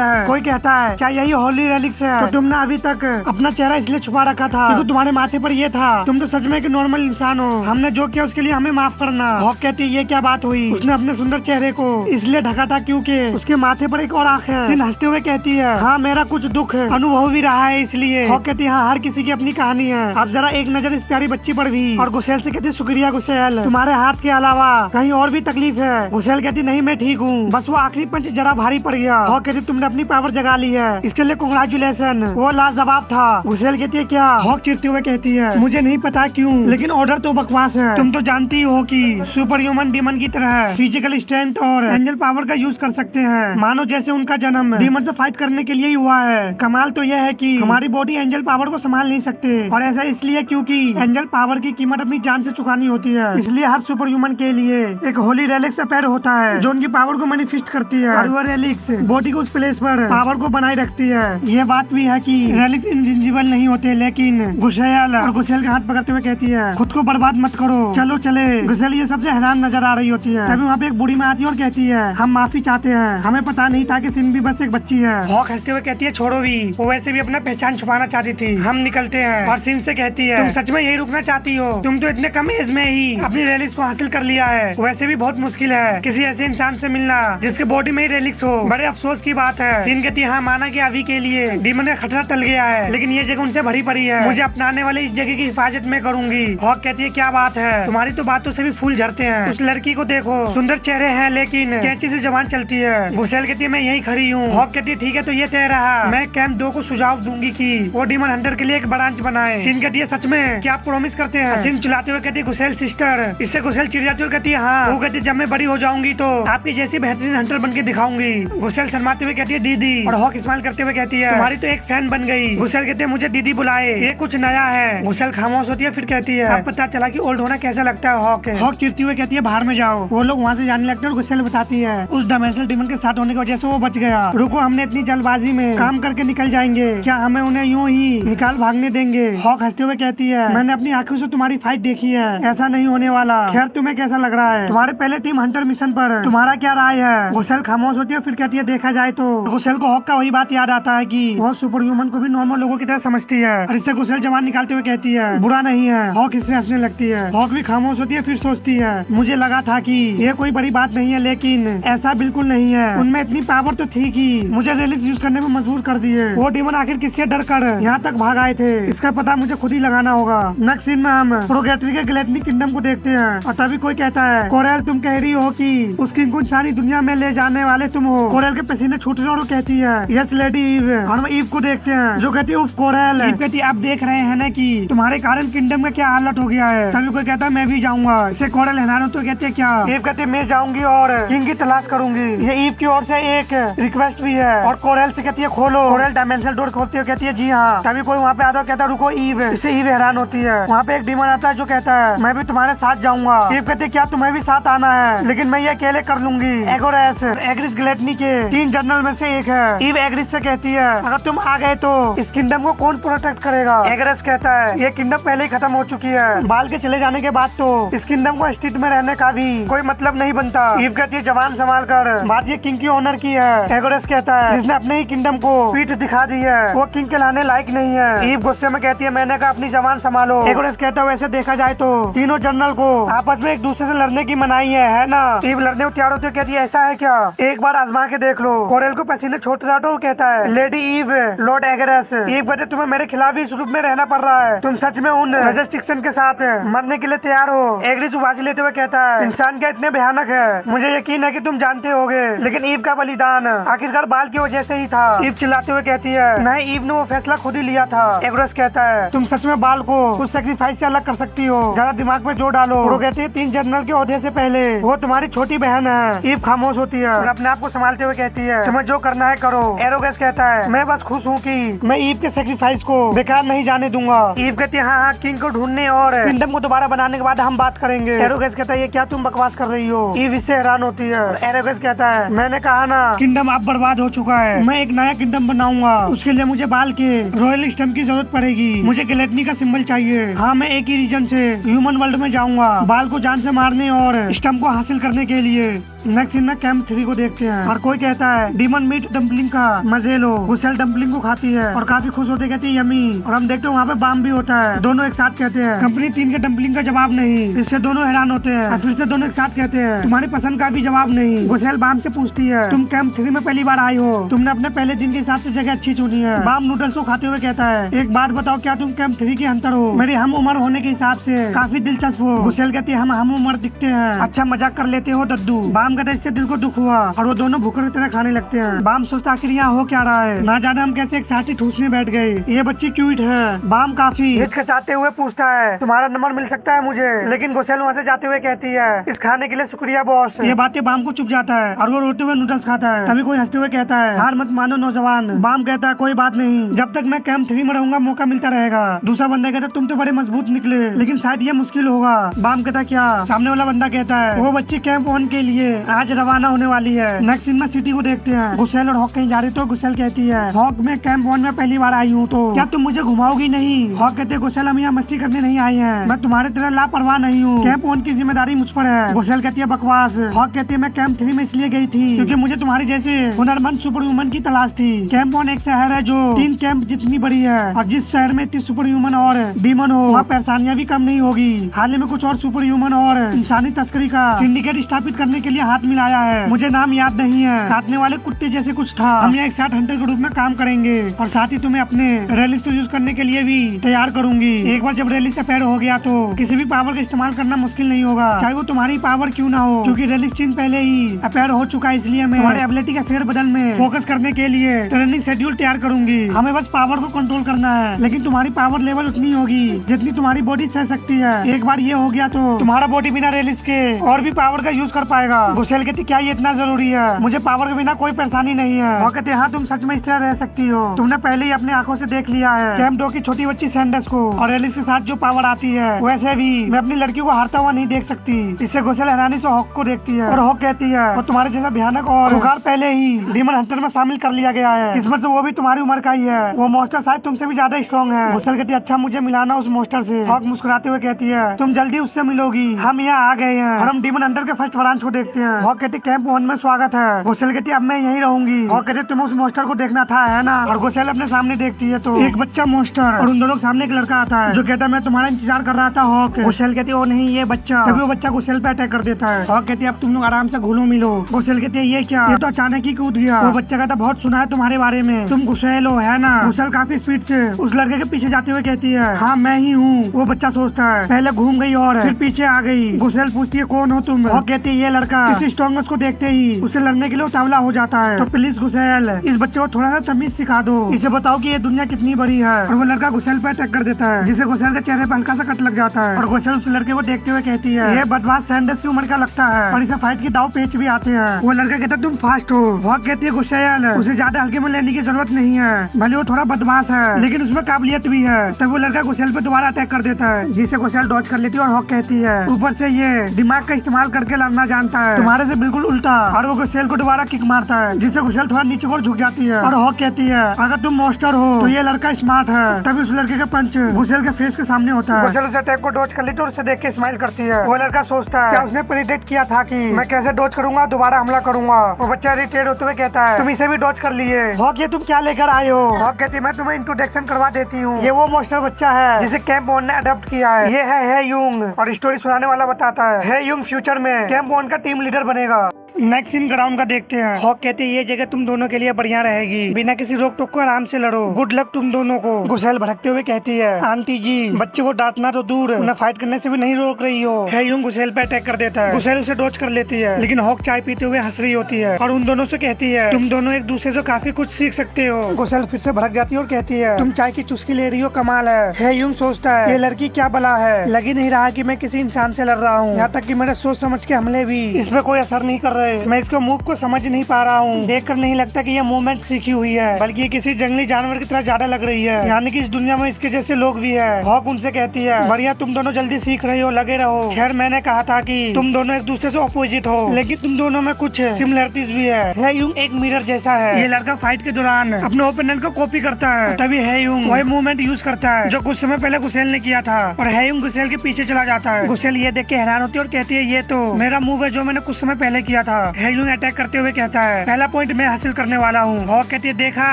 है। कोई कहता है क्या यही होली रेलिक्स है? तो तुमने अभी तक अपना चेहरा इसलिए छुपा रखा था क्योंकि तुम्हारे माथे पर ये था। तुम तो सच में एक नॉर्मल इंसान हो। हमने जो किया उसके लिए हमें माफ करना। हॉक कहती है ये क्या बात हुई? उसने अपने सुंदर चेहरे को इसलिए ढका था क्योंकि उसके माथे पर एक और आँख है। सिन हंसते हुए कहती है हाँ मेरा कुछ दुख अनुभव भी रहा है इसलिए। हॉक कहती है हाँ हर किसी की अपनी कहानी है। अब जरा एक नजर इस प्यारी बच्ची पर भी। और गुसेल से कहती शुक्रिया गुसेल, तुम्हारे हाथ के अलावा कहीं और भी तकलीफ है? गुसेल कहती नहीं मैं ठीक हूँ, बस वो आखिरी पंच जरा भारी पड़ गया। हॉक कहती तुमने अपनी पावर जगा ली है, इसके लिए कांग्रेचुलेशन, वो लाजवाब था। गुसेल कहती है क्या? हॉक चिढ़ते हुए कहती है मुझे नहीं पता क्यों लेकिन ऑर्डर तो बकवास है। तुम तो जानती हो कि सुपर ह्यूमन डीमन की तरह फिजिकल स्ट्रेंथ और एंजल पावर का यूज कर सकते हैं, मानो जैसे उनका जन्म डीमन से फाइट करने के लिए ही हुआ है। कमाल तो यह है कि हमारी बॉडी एंजल पावर को संभाल नहीं सकते और ऐसा इसलिए क्योंकि एंजल पावर की कीमत अपनी जान से चुकानी होती है। इसलिए हर सुपर ह्यूमन के लिए एक होली रेलिक्स अपेयर होता है जो उनकी पावर को मैनिफेस्ट करती है और वो रेलिक्स बॉडी को उस प्लेस पर पावर को बनाए रखती है। ये बात भी है कि रेलिक्स इनविंसिबल नहीं होते लेकिन गुसेल और गुसेल का हाथ पकड़ते हुए कहती है खुद को बर्बाद मत करो, चलो चले। गुसेल ये सबसे हैरान नजर आ रही होती है। तभी वहाँ पे एक बूढ़ी माँ आती है और कहती है हम माफी चाहते हैं, हमें पता नहीं था कि सिन भी बस एक बच्ची है। हॉक हंसते हुए कहती है छोड़ो भी, वो वैसे भी अपना पहचान छुपाना चाहती थी, हम निकलते हैं। और सिन से कहती है तुम सच में यही रुकना चाहती हो? तुम तो इतने कम एज में ही अपनी रेलिक्स को हासिल कर लिया है। वैसे भी बहुत मुश्किल है किसी ऐसे इंसान से मिलना जिसके बॉडी में ही रेलिक्स हो। बड़े अफसोस की बात है। सिन कहती है हाँ माना कि अभी के लिए डीमन का खतरा टल गया है लेकिन ये जगह उनसे भरी पड़ी है, मुझे अपनाने वाले इस जगह की हिफाजत में करूंगी। हॉक कहती है क्या बात है, तुम्हारी तो बातों से भी फूल झड़ते हैं। उस लड़की को देखो, सुंदर चेहरे हैं लेकिन कैंची से जबान चलती है। गुसेल कहती है मैं यही खड़ी हूँ। हॉक कहती है ठीक है तो ये तय रहा, मैं कैंप 2 को सुझाव दूंगी कि वो डीमन हंटर के लिए एक ब्रांच बनाए। सिन कहती है सच में क्या आप प्रॉमिस करते हैं? सिन चिल्लाते हुए कहती है गुसेल सिस्टर। इससे गुसेल चिढ़ जाती है और कहती है हाँ। वो कहती है जब मैं बड़ी हो जाऊंगी तो आपकी जैसी बेहतरीन हंटर बन के दिखाऊंगी। गुसेल शर्माते हुए कहती है दीदी और हॉक स्माइल करते हुए कहती है तुम्हारी तो एक फैन बन गई। गुसेल कहते हैं मुझे दीदी बुलाए, ये कुछ नया है। गुसेल खामोश होती है फिर कहती है अब पता चला कि ओल्ड होना कैसा लगता है। हॉक चिढ़ती हुए कहती है बाहर में जाओ। वो लोग वहाँ से जाने लगते हैं और गुसेल बताती है उस डायमेंशनल डीमन के साथ होने की वजह से वो बच गया। रुको हमने इतनी जल्दबाजी में काम करके निकल जाएंगे, क्या हमें उन्हें यूं ही निकाल भागने देंगे? हॉक हंसते हुए कहती है मैंने अपनी आंखों से तुम्हारी फाइट देखी है, ऐसा नहीं होने वाला। खैर तुम्हें कैसा लग रहा है? तुम्हारे पहले टीम हंटर मिशन पर तुम्हारा क्या राय है? गुसेल खामोश होती है फिर कहती है देखा जाए तो। गुसेल को हॉक का वही बात याद आता है कि वो सुपर ह्यूमन को भी नॉर्मल लोगों की तरह समझती है और इससे गुसेल जवान निकालते हुए कहती है बुरा नहीं है। हॉक इससे हंसने लगती है। हॉक भी खामोश होती है फिर सोचती है मुझे लगा था कि ये कोई बड़ी बात नहीं है लेकिन ऐसा बिल्कुल नहीं है। उनमें इतनी पावर तो थी कि मुझे रेलिक्स यूज करने में मजबूर कर दिए। वो डीमन आखिर किससे डर कर यहाँ तक भाग आए थे इसका पता मुझे खुद ही लगाना होगा। नेक्स्ट सीन में हम प्रोगेटरी के ग्लैटनी किंगडम को देखते हैं और तभी कोई कहता है कोरेल तुम कह रही हो कि उस किंग को इंसानी दुनिया में ले जाने वाले तुम हो। कोरेल के पसीने छूट रहे और वो कहती है यस लेडी ईव। और हम ईव को देखते हैं जो कहती है उफ कोरेल। ईव कहती है आप देख रहे हैं ना कि तुम्हारे कारण किंगडम का क्या हालत हो गया है। तभी कोई कहता है मैं भी जाऊंगा। इसे कोरेल हैरान हो तो कहते हैं क्या? ईव कहती है मैं जाऊंगी और किंग की तलाश करूंगी। ये ईव की ओर से एक रिक्वेस्ट भी है। और कोरेल से कहती है खोलो। कोरेल डायमेंशनल डोर खोलती है कहती है जी हाँ। तभी कोई वहाँ पे आता है कहता है रुको ईव। इसे ईव हैरान होती है। वहाँ पे एक डीमन आता है जो कहता है मैं भी तुम्हारे साथ जाऊंगा। ईव कहती है क्या तुम्हें भी साथ आना है? लेकिन मैं ये अकेले कर लूंगी। एगोरेस एग्रिस ग्लैटनी के 3 जनरल में से एक है। ईव एग्रिस से कहती है अगर तुम आ गए तो इस किंगडम को कौन प्रोटेक्ट करेगा? एग्रिस कहता है ये किंगडम पहले ही खत्म हो चुकी है, बाल के चले जाने के बाद तो इस किंगडम को अस्तित्व में रहने का भी कोई मतलब नहीं बनता। ईव कहती है जवान संभाल कर, बात ये किंग की ऑनर की है। एगोरेस कहता है जिसने अपने ही किंगडम को पीठ दिखा दी है वो किंग के लाने लायक नहीं है। ईव गुस्से में कहती है मैंने कहा अपनी जवान संभालो। एगोरेस कहता है वैसे देखा जाए तो तीनों जनरल को आपस में एक दूसरे से लड़ने की मनाही है ना? ईव लड़ने को तैयार होती है कहती है ऐसा है क्या? एक बार आजमा के देख लो। कोरेल को पसीने छोड़ रहा तो कहता है लेडी ईव लॉर्ड एगरेस ईव कहते तुम्हें मेरे खिलाफ ही इस रूप में रहना पड़ रहा है, तुम सच में उन रेजिस्ट्रिक्शन के साथ मरने के लिए तैयार हो? एग्रिस उबासी लेते हुए कहता है इंसान क्या इतने भयानक है? मुझे यकीन है कि तुम जानते होगे लेकिन ईव का बलिदान आखिरकार बाल की वजह से ही था। ईव चिल्लाते हुए कहती है नहीं ईव ने वो फैसला खुद ही लिया था। एग्रिस कहता है तुम सच में बाल को उस सेक्रीफाइस से अलग कर सकती हो, ज्यादा दिमाग पे जोर डालो। वो कहती है 3 जनरल के ओहदे से पहले वो तुम्हारी छोटी बहन है। ईव खामोश होती है और अपने आप को संभालते हुए कहती है तुम्हें जो करना है करो। एरोगेस कहता है मैं बस खुश हूँ कि मैं ईव के सेक्रीफाइस को बेकार नहीं जाने दूंगा। ईव कहती है हाँ किंग को ढूंढने और किंगडम को दोबारा बनाने के बाद हम बात करेंगे। एरोगेस कहता है ये क्या तुम बकवास कर रही हो। ईव इससे हैरान होती है। एरोगेस कहता है मैंने कहा ना किंगडम अब बर्बाद हो चुका है, मैं एक नया किंगडम बनाऊंगा। उसके लिए मुझे बाल के रॉयल स्टम्प की जरूरत पड़ेगी। मुझे गिलेटनी का सिंबल चाहिए। हाँ मैं एक ही रीजन से ह्यूमन वर्ल्ड में जाऊंगा बाल को जान से मारने और स्टम्प को हासिल करने के लिए। नेक्स्ट सीन में कैंप 3 को देखते हैं और कोई कहता है डीमन मीट डम्पलिंग का मजे लो। गुसेल डम्पलिंग को खाती है और काफी खुश होते कहती है यमी। और हम देखते हैं वहाँ पे बाम भी होता है। दोनों एक साथ कहते हैं कंपनी 3 के डम्पलिंग का जवाब नहीं। इससे दोनों हैरान होते हैं और फिर से दोनों एक साथ कहते हैं तुम्हारी पसंद का भी जवाब नहीं। गुसेल बाम से पूछती है तुम कैंप 3 में पहली बार आई हो, तुमने अपने पहले दिन के हिसाब से जगह अच्छी चुनी है। बाम नूडल्स को खाते हुए कहता है एक बात बताओ क्या तुम कैंप 3 के अंतर हो? मेरी हम उम्र होने के हिसाब से काफी दिलचस्प हो। गुसेल कहती है हम उम्र दिखते हैं, अच्छा मजाक कर लेते हो दद्दू। बाम कहते इससे दिल को दुख हुआ और वो दोनों भूखे की तरह खाने लगते हैं। बाम सोचता आखिर यहाँ हो क्या रहा है, ना जाने हम कैसे एक साथ ही ठूसने बैठ गए। ये बच्ची क्यूट है। बाम काफी हिचकिचाते हुए पूछता है तुम्हारा नंबर मिल सकता है मुझे, लेकिन गुसेल वहाँ से जाते हुए कहती है इस खाने के लिए शुक्रिया बॉस। ये बातें बाम को चुप जाता है और वो रोते हुए नूडल्स खाता है। तभी कोई हंसते हुए कहता है हार मत मानो नौजवान। बाम कहता है कोई बात नहीं, जब तक मैं कैंप 3 में रहूंगा मौका मिलता रहेगा। दूसरा बंदा कहता है तुम तो बड़े मजबूत निकले, लेकिन शायद ये मुश्किल होगा। बाम कहता क्या? सामने वाला बंदा कहता है वो बच्ची कैंप 1 के लिए आज रवाना होने वाली है। नेक्स्ट सीन में सिटी को देखते हैं। गुसेल और हॉक कहीं जा रही तो गुसेल कहती है हॉक मैं कैंप 1 में पहली बार आई हूँ तो क्या तुम मुझे घुमाओगी नहीं? हॉक कहते हैं गुसेल हम यहाँ मस्ती करने नहीं आए हैं, मैं तुम्हारे तरह लापरवाह नहीं हूँ। कैंप 1 की जिम्मेदारी मुझ पर है। गुसेल कहती है बकवास। हॉक कहती है मैं कैंप 3 में इसलिए गई थी क्योंकि मुझे तुम्हारे जैसे हुनरमंद सुपर ह्यूमन की तलाश थी। कैंप 1 एक शहर है जो 3 कैंप जितनी बड़ी है और जिस शहर में 30 सुपर ह्यूमन और डीमन हो वहाँ परेशानियाँ भी कम नहीं होगी। हाल ही में कुछ और सुपर ह्यूमन और इंसानी तस्करी का सिंडिकेट स्थापित करने के लिए हाथ मिलाया है। मुझे नाम याद नहीं है, काटने वाले कुत्ते जैसे कुछ था। हम यहाँ एक साथ हंटर के रूप में काम करेंगे और साथ ही तुम्हें अपने रैलिस को यूज करने के लिए भी तैयार करूंगी। एक बार जब रैलिस अपेयर हो गया तो किसी भी पावर का इस्तेमाल करना मुश्किल नहीं होगा, चाहे वो तुम्हारी पावर क्यों ना हो, क्योंकि रैलिस चीन पहले ही अपेयर हो चुका है। इसलिए मैं हमारे एबिलिटी का फेर बदल में फोकस करने के लिए ट्रेनिंग शेड्यूल तैयार करूंगी। हमें बस पावर को कंट्रोल करना है, लेकिन तुम्हारी पावर लेवल उतनी होगी जितनी तुम्हारी बॉडी सह सकती है। एक बार ये हो गया तो तुम्हारा बॉडी बिना रैलिस के और भी पावर का यूज कर पाएगा। गुसेल कहती क्या ये इतना जरूरी है? मुझे पावर के बिना कोई परेशानी नहीं है। वो कहते हाँ तुम सच में इस तरह रह सकती हो, तुमने पहले ही अपनी आंखों से देख लिया है कैंप 2 की छोटी बच्ची सैंडर्स को और रैलिस के साथ जो पावर आती है वैसे भी मैं अपनी लड़की को हारता हुआ नहीं देख सकती। इससे गुसेल हैरानी से हॉक को देखती है और हॉक कहती है वो तुम्हारे जैसा भयानक और खुंखार पहले ही डीमन हंटर में शामिल कर लिया गया है, किस्मत से वो भी तुम्हारी उम्र का ही है। वो मॉन्स्टर शायद तुमसे भी ज्यादा स्ट्रॉन्ग है। गुसेल कहती है अच्छा मुझे मिलाना उस मॉन्स्टर से। हॉक मुस्कुराते हुए कहती है तुम जल्दी उससे मिलोगी, हम यहाँ आ गए हैं। और हम डीमन हंटर के फर्स्ट ब्रांच को देखते हैं। हॉक कहती कैंप 1 में स्वागत है। गुसेल कहती अब मैं यहीं रहूंगी। हॉक कहती तुम्हें उस मॉन्स्टर को देखना था है ना? और गुसेल अपने सामने देखती है तो एक बच्चा मॉन्स्टर और उन दोनों के सामने एक लड़का आता है जो कहता है मैं तुम्हारा इंतजार कर रहा था हॉक। गुसेल कहती है ओ नहीं ये बच्चा। तभी वो बच्चा गुसेल पे अटैक कर देता है। हॉक कहती है अब तुम लोग आराम से घुलो मिलो। गुसेल कहती है ये क्या? ये तो अचानक ही कूद गया। वो बच्चा कहता बहुत सुना है तुम्हारे बारे में, तुम गुसेल हो है ना? गुसेल काफी स्पीड से उस लड़के के पीछे जाते हुए कहती है हाँ मैं ही हूँ। वो बच्चा सोचता है पहले घूम गई और फिर पीछे आ गई। गुसेल पूछती है कौन हो तुम? हॉक कहती है ये लड़का। इस स्ट्रॉन्गेस्ट को देखते ही उसे लड़ने के लिए उतावला हो जाता है। तो प्लीज गुसेल इस बच्चे को थोड़ा सा तमीज सिखा दो, इसे बताओ कि ये दुनिया कितनी बड़ी है। और वो लड़का गुसेल पे अटैक कर देता है जिसे गुसेल के चेहरे पर हल्का सा कट लग जाता है। और गुसेल उस लड़के को देखते हुए कहती है ये बदमाश सैंडर्स की उम्र का लगता है और इसे फाइट की दाव पेच भी आते हैं। वो लड़का कहता है तुम फास्ट हो। हॉक कहती है गुसेल उसे ज्यादा हल्के में लेने की जरूरत नहीं है, भले वो थोड़ा बदमाश है लेकिन उसमें काबिलियत भी है। तब वो लड़का गुसेल पे दोबारा अटैक कर देता है जिसे गुसेल डॉज कर लेती है। और हॉक कहती है ऊपर से ये दिमाग का इस्तेमाल करके लड़ना जानता है, तुम्हारे से बिल्कुल उल्टा। और वो गुसेल को दोबारा किक मारता है जिससे गुसेल थोड़ा नीचे को झुक जाती है। और हॉक कहती है अगर तुम मॉन्स्टर हो तो ये लड़का स्मार्ट है। तभी उस लड़के का पंच गुसेल के फेस के सामने होता है। गुसेल उस अटैक को डॉज कर लेती है और उसे देख के स्माइल करती है। वो लड़का सोचता है क्या उसने प्रेडिक्ट किया था कि मैं कैसे डॉज करूंगा, दोबारा हमला करूंगा। वो बच्चा इरिटेट होते हुए कहता है तुम इसे भी डॉज कर लिए। हॉक ये तुम क्या लेकर आए हो? हॉक कहती है मैं तुम्हें इंट्रोडक्शन करवा देती हूँ। ये वो मॉन्स्टर बच्चा है जिसे कैंप 1 ने अडॉप्ट किया है। ये है यूंग। और स्टोरी सुनाने वाला बताता है यूंग फ्यूचर में कैंप 1 का टीम लीडर बनेगा। नेक्स्ट इन ग्राउंड का देखते हैं। हॉक कहते हैं ये जगह तुम दोनों के लिए बढ़िया रहेगी, बिना किसी रोक टोक को आराम से लड़ो, गुड लक तुम दोनों को। गुसेल भड़कते हुए कहती है आंटी जी बच्चे को डांटना तो दूर, उन्हें फाइट करने से भी नहीं रोक रही हो। यूं गुसेल पे अटैक कर देता है। गुसेल उसे डॉज कर लेती है लेकिन हॉक चाय पीते हुए हंस रही होती है और उन दोनों से कहती है तुम दोनों एक दूसरे से काफी कुछ सीख सकते हो। गुसेल फिर से भड़क जाती है और कहती है तुम चाय की चुस्की ले रही हो, कमाल है। यूं सोचता है ये लड़की क्या बला है, लगी नहीं रहा कि मैं किसी इंसान से लड़ रहा हूँ, यहाँ तक कि मेरे सोच समझ के हमले भी इस पे कोई असर नहीं कर रहे। मैं इसको मूव को समझ नहीं पा रहा हूँ, देखकर नहीं लगता कि ये मूवमेंट सीखी हुई है, बल्कि ये किसी जंगली जानवर की तरह ज्यादा लग रही है, यानी कि इस दुनिया में इसके जैसे लोग भी है। हॉक उनसे कहती है, बढ़िया, तुम दोनों जल्दी सीख रहे हो, लगे रहो। खैर मैंने कहा था कि तुम दोनों एक दूसरे से अपोजिट हो, लेकिन तुम दोनों में कुछ सिमिलरिटीज भी है। हेयुंग एक मिरर जैसा है। ये लड़का फाइट के दौरान अपने ओपोनेंट को कॉपी करता है, तभी हेयुंग वही मूवमेंट यूज करता है जो कुछ समय पहले गुसेल ने किया था, और हेयुंग गुसेल के पीछे चला जाता है। गुसेल ये देख के हैरान होती है और कहती है, ये तो मेरा मूव है जो मैंने कुछ समय पहले किया था। हेयुंग अटैक करते हुए कहता है, पहला पॉइंट मैं हासिल करने वाला हूँ। हॉक कहती है, देखा,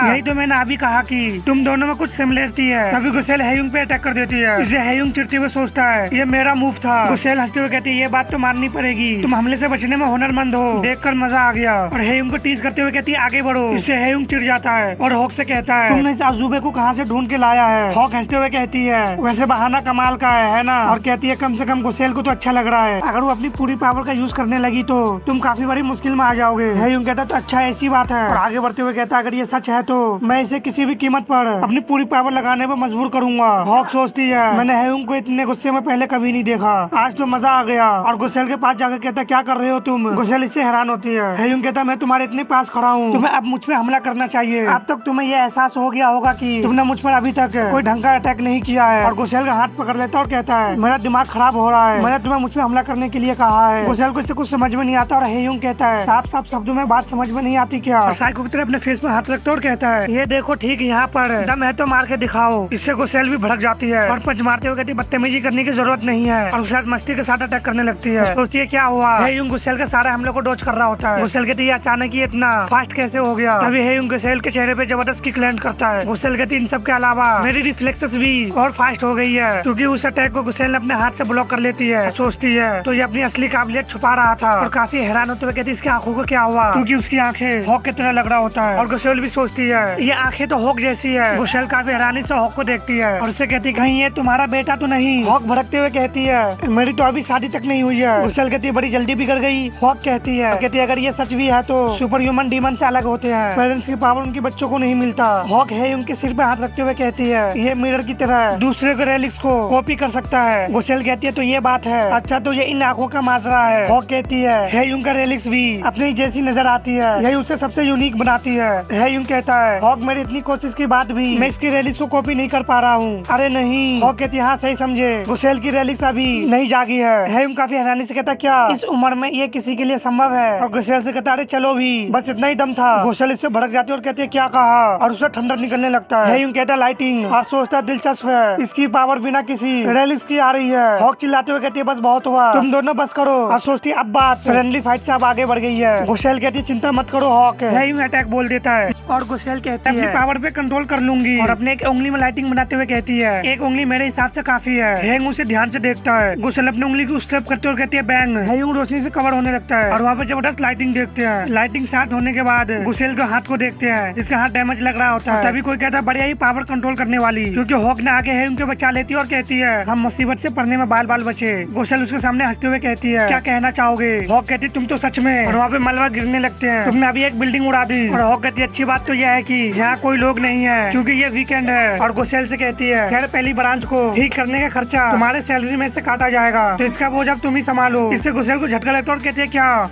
यही तो मैंने अभी कहा कि तुम दोनों में कुछ सिमिलरिटी है। तभी गुसेल हेयुंग पे अटैक कर देती है। इसे हेयुंग चिढ़ते हुए सोचता है, ये मेरा मूव था। गुसेल हंसते हुए कहती है, ये बात तो माननी पड़ेगी, तुम हमले से बचने में हुनरमंद हो, देखकर मजा आ गया। और हेयुंग को टीज करते हुए कहती है, आगे बढ़ो। इससे हेयुंग चिढ़ जाता है और हॉक से कहता है, तुमने इस अजूबे को कहाँ से ढूंढ के लाया है। हॉक हंसते हुए कहती है, वैसे बहाना कमाल का है ना। और कहती है, कम से कम गुसेल को तो अच्छा लग रहा है, अगर वो अपनी पूरी पावर का यूज करने लगी तो तुम काफी बड़ी मुश्किल में आ जाओगे। हेयुंग कहता, तो अच्छा ऐसी बात है। और आगे बढ़ते हुए कहता, अगर ये सच है तो मैं इसे किसी भी कीमत पर अपनी पूरी पावर लगाने पर मजबूर करूंगा। हॉक सोचती है, मैंने हेयुंग को इतने गुस्से में पहले कभी नहीं देखा, आज तो मजा आ गया। और गुसेल के पास जाकर कहता, क्या कर रहे हो तुम। गुसेल इससे हैरान होती है। हेयुंग कहता, मैं तुम्हारे इतने पास खड़ा हूँ, तुम्हें अब मुझ पे हमला करना चाहिए। अब तक तुम्हें ये एहसास हो गया होगा कि तुमने मुझ पर अभी तक कोई ढंग का अटैक नहीं किया है। और गुसेल का हाथ पकड़ लेता और कहता है, मेरा दिमाग खराब हो रहा है, मैंने तुम्हें मुझ पे हमला करने के लिए कहा है। गुसेल को इससे कुछ समझ में नहीं आता और हेयुंग कहता है, साफ साफ शब्दों में बात समझ में नहीं आती क्या। और साइको की तरह अपने फेस में हाथ रखता और कहता है, ये देखो ठीक यहाँ पर दम है तो मार के दिखाओ। इससे गुसेल भी भड़क जाती है और पंच मारते हुए कहती है, बदतमीजी करने की जरूरत नहीं है। और उसके साथ मस्ती के साथ अटैक करने लगती है। सोचती है क्या हुआ। हेयुंग गुसेल के सारे हमले को डॉज कर रहा होता है। गुसेल कहती है, अचानक ही इतना फास्ट कैसे हो गया। तभी हेयुंग गुसेल के चेहरे पे जबरदस्त किक लैंड करता है। गुसेल कहती है, इन सब के अलावा मेरी रिफ्लेक्सेस भी और फास्ट हो गई है, क्योंकि उस अटैक को गुसेल ने अपने हाथ से ब्लॉक कर लेती है। सोचती है तो ये अपनी असली काबिलियत छुपा रहा था। और काफी हैरान होते हुए कहती है, इसकी आंखों को क्या हुआ, क्योंकि उसकी आंखें हॉक की तरह लग रहा होता है। और गुसेल भी सोचती है, ये आंखें तो हॉक जैसी है। गुसेल काफी हैरानी से हॉक को देखती है और उससे कहती है, कहीं ये तुम्हारा बेटा तो नहीं। हॉक भड़कते हुए कहती है, मेरी तो अभी शादी तक नहीं हुई है। गुसेल कहती है, बड़ी जल्दी बिगड़ गई। हॉक कहती है, अगर ये सच भी है तो सुपर ह्यूमन डीमन से अलग होते हैं, पेरेंट्स की पावर उनके बच्चों को नहीं मिलता। हॉक है उनके सिर पे हाथ रखते हुए कहती है, ये मिरर की तरह दूसरे के रेलिक्स को कॉपी कर सकता है। गुसेल कहती है, तो ये बात है, अच्छा तो ये इन आंखों का माजरा है। हॉक कहती है उनका रेलिक्स भी अपनी जैसी नजर आती है, यही उसे सबसे यूनिक बनाती है। यूं कहता है, हॉक मेरी इतनी कोशिश के बाद भी मैं इसकी रेलिक्स को कॉपी नहीं कर पा रहा हूँ। अरे नहीं, हॉक कहती है, हाँ सही समझे, गुसेल की रेलिक्स अभी नहीं जागी है। यूं काफी हैरानी से कहता, क्या इस उम्र में ये किसी के लिए संभव है। और गुसेल से कहता, अरे चलो भी, बस इतना ही दम था। गुसेल इससे भड़क जाती है और कहती है, क्या कहा। और उसे ठंडा निकलने लगता है। यूं कहता, लाइटिंग। और सोचता, दिलचस्प है, इसकी पावर बिना किसी रेलिक्स की आ रही है। हॉक चिल्लाते हुए कहती है, बस बहुत हुआ, तुम दोनों बस करो। और सोचती है, अब बात फ्रेंडली फाइट से अब आगे बढ़ गई है। गुसेल कहती है, चिंता मत करो हॉक, यूं अटैक बोल देता है। और गुसेल कहती है, अपनी पावर पे कंट्रोल कर लूंगी। और अपने एक उंगली में लाइटिंग बनाते हुए कहती है, एक उंगली मेरे हिसाब से काफी है। हेंग उसे ध्यान से देखता है। गुसेल अपनी उंगली को स्टेप करते हुए कहती है, बैंग। हेंग रोशनी से कवर होने लगता है और वहाँ पे जबरदस्त लाइटिंग देखते हैं। लाइटिंग स्टार्ट होने के बाद गुसेल के हाथ को देखते हैं, जिसका हाथ डैमेज लग रहा होता है। तभी कोई कहता है, बढ़िया ही पावर कंट्रोल करने वाली, क्योंकि हॉक ने आगे हेंग को बचा लेती है और कहती है, हम मुसीबत से पढ़ने में बाल बाल बचे। गुसेल उसके सामने हंसते हुए कहती है, क्या कहना चाहोगे। हॉक कहती, तुम तो सच में। और वहाँ पे मलबा गिरने लगते हैं, तुमने अभी एक बिल्डिंग उड़ा दी। और हॉक कहती है, अच्छी बात तो यह है कि यहाँ कोई लोग नहीं है, क्योंकि ये वीकेंड है। और गुसेल से कहती है, खैर पहली ब्रांच को ठीक करने का खर्चा तुम्हारे सैलरी में से काटा जाएगा, तो इसका बोझ अब तुम ही संभालो। इससे गुसेल को झटका लगता है और कहती है, क्या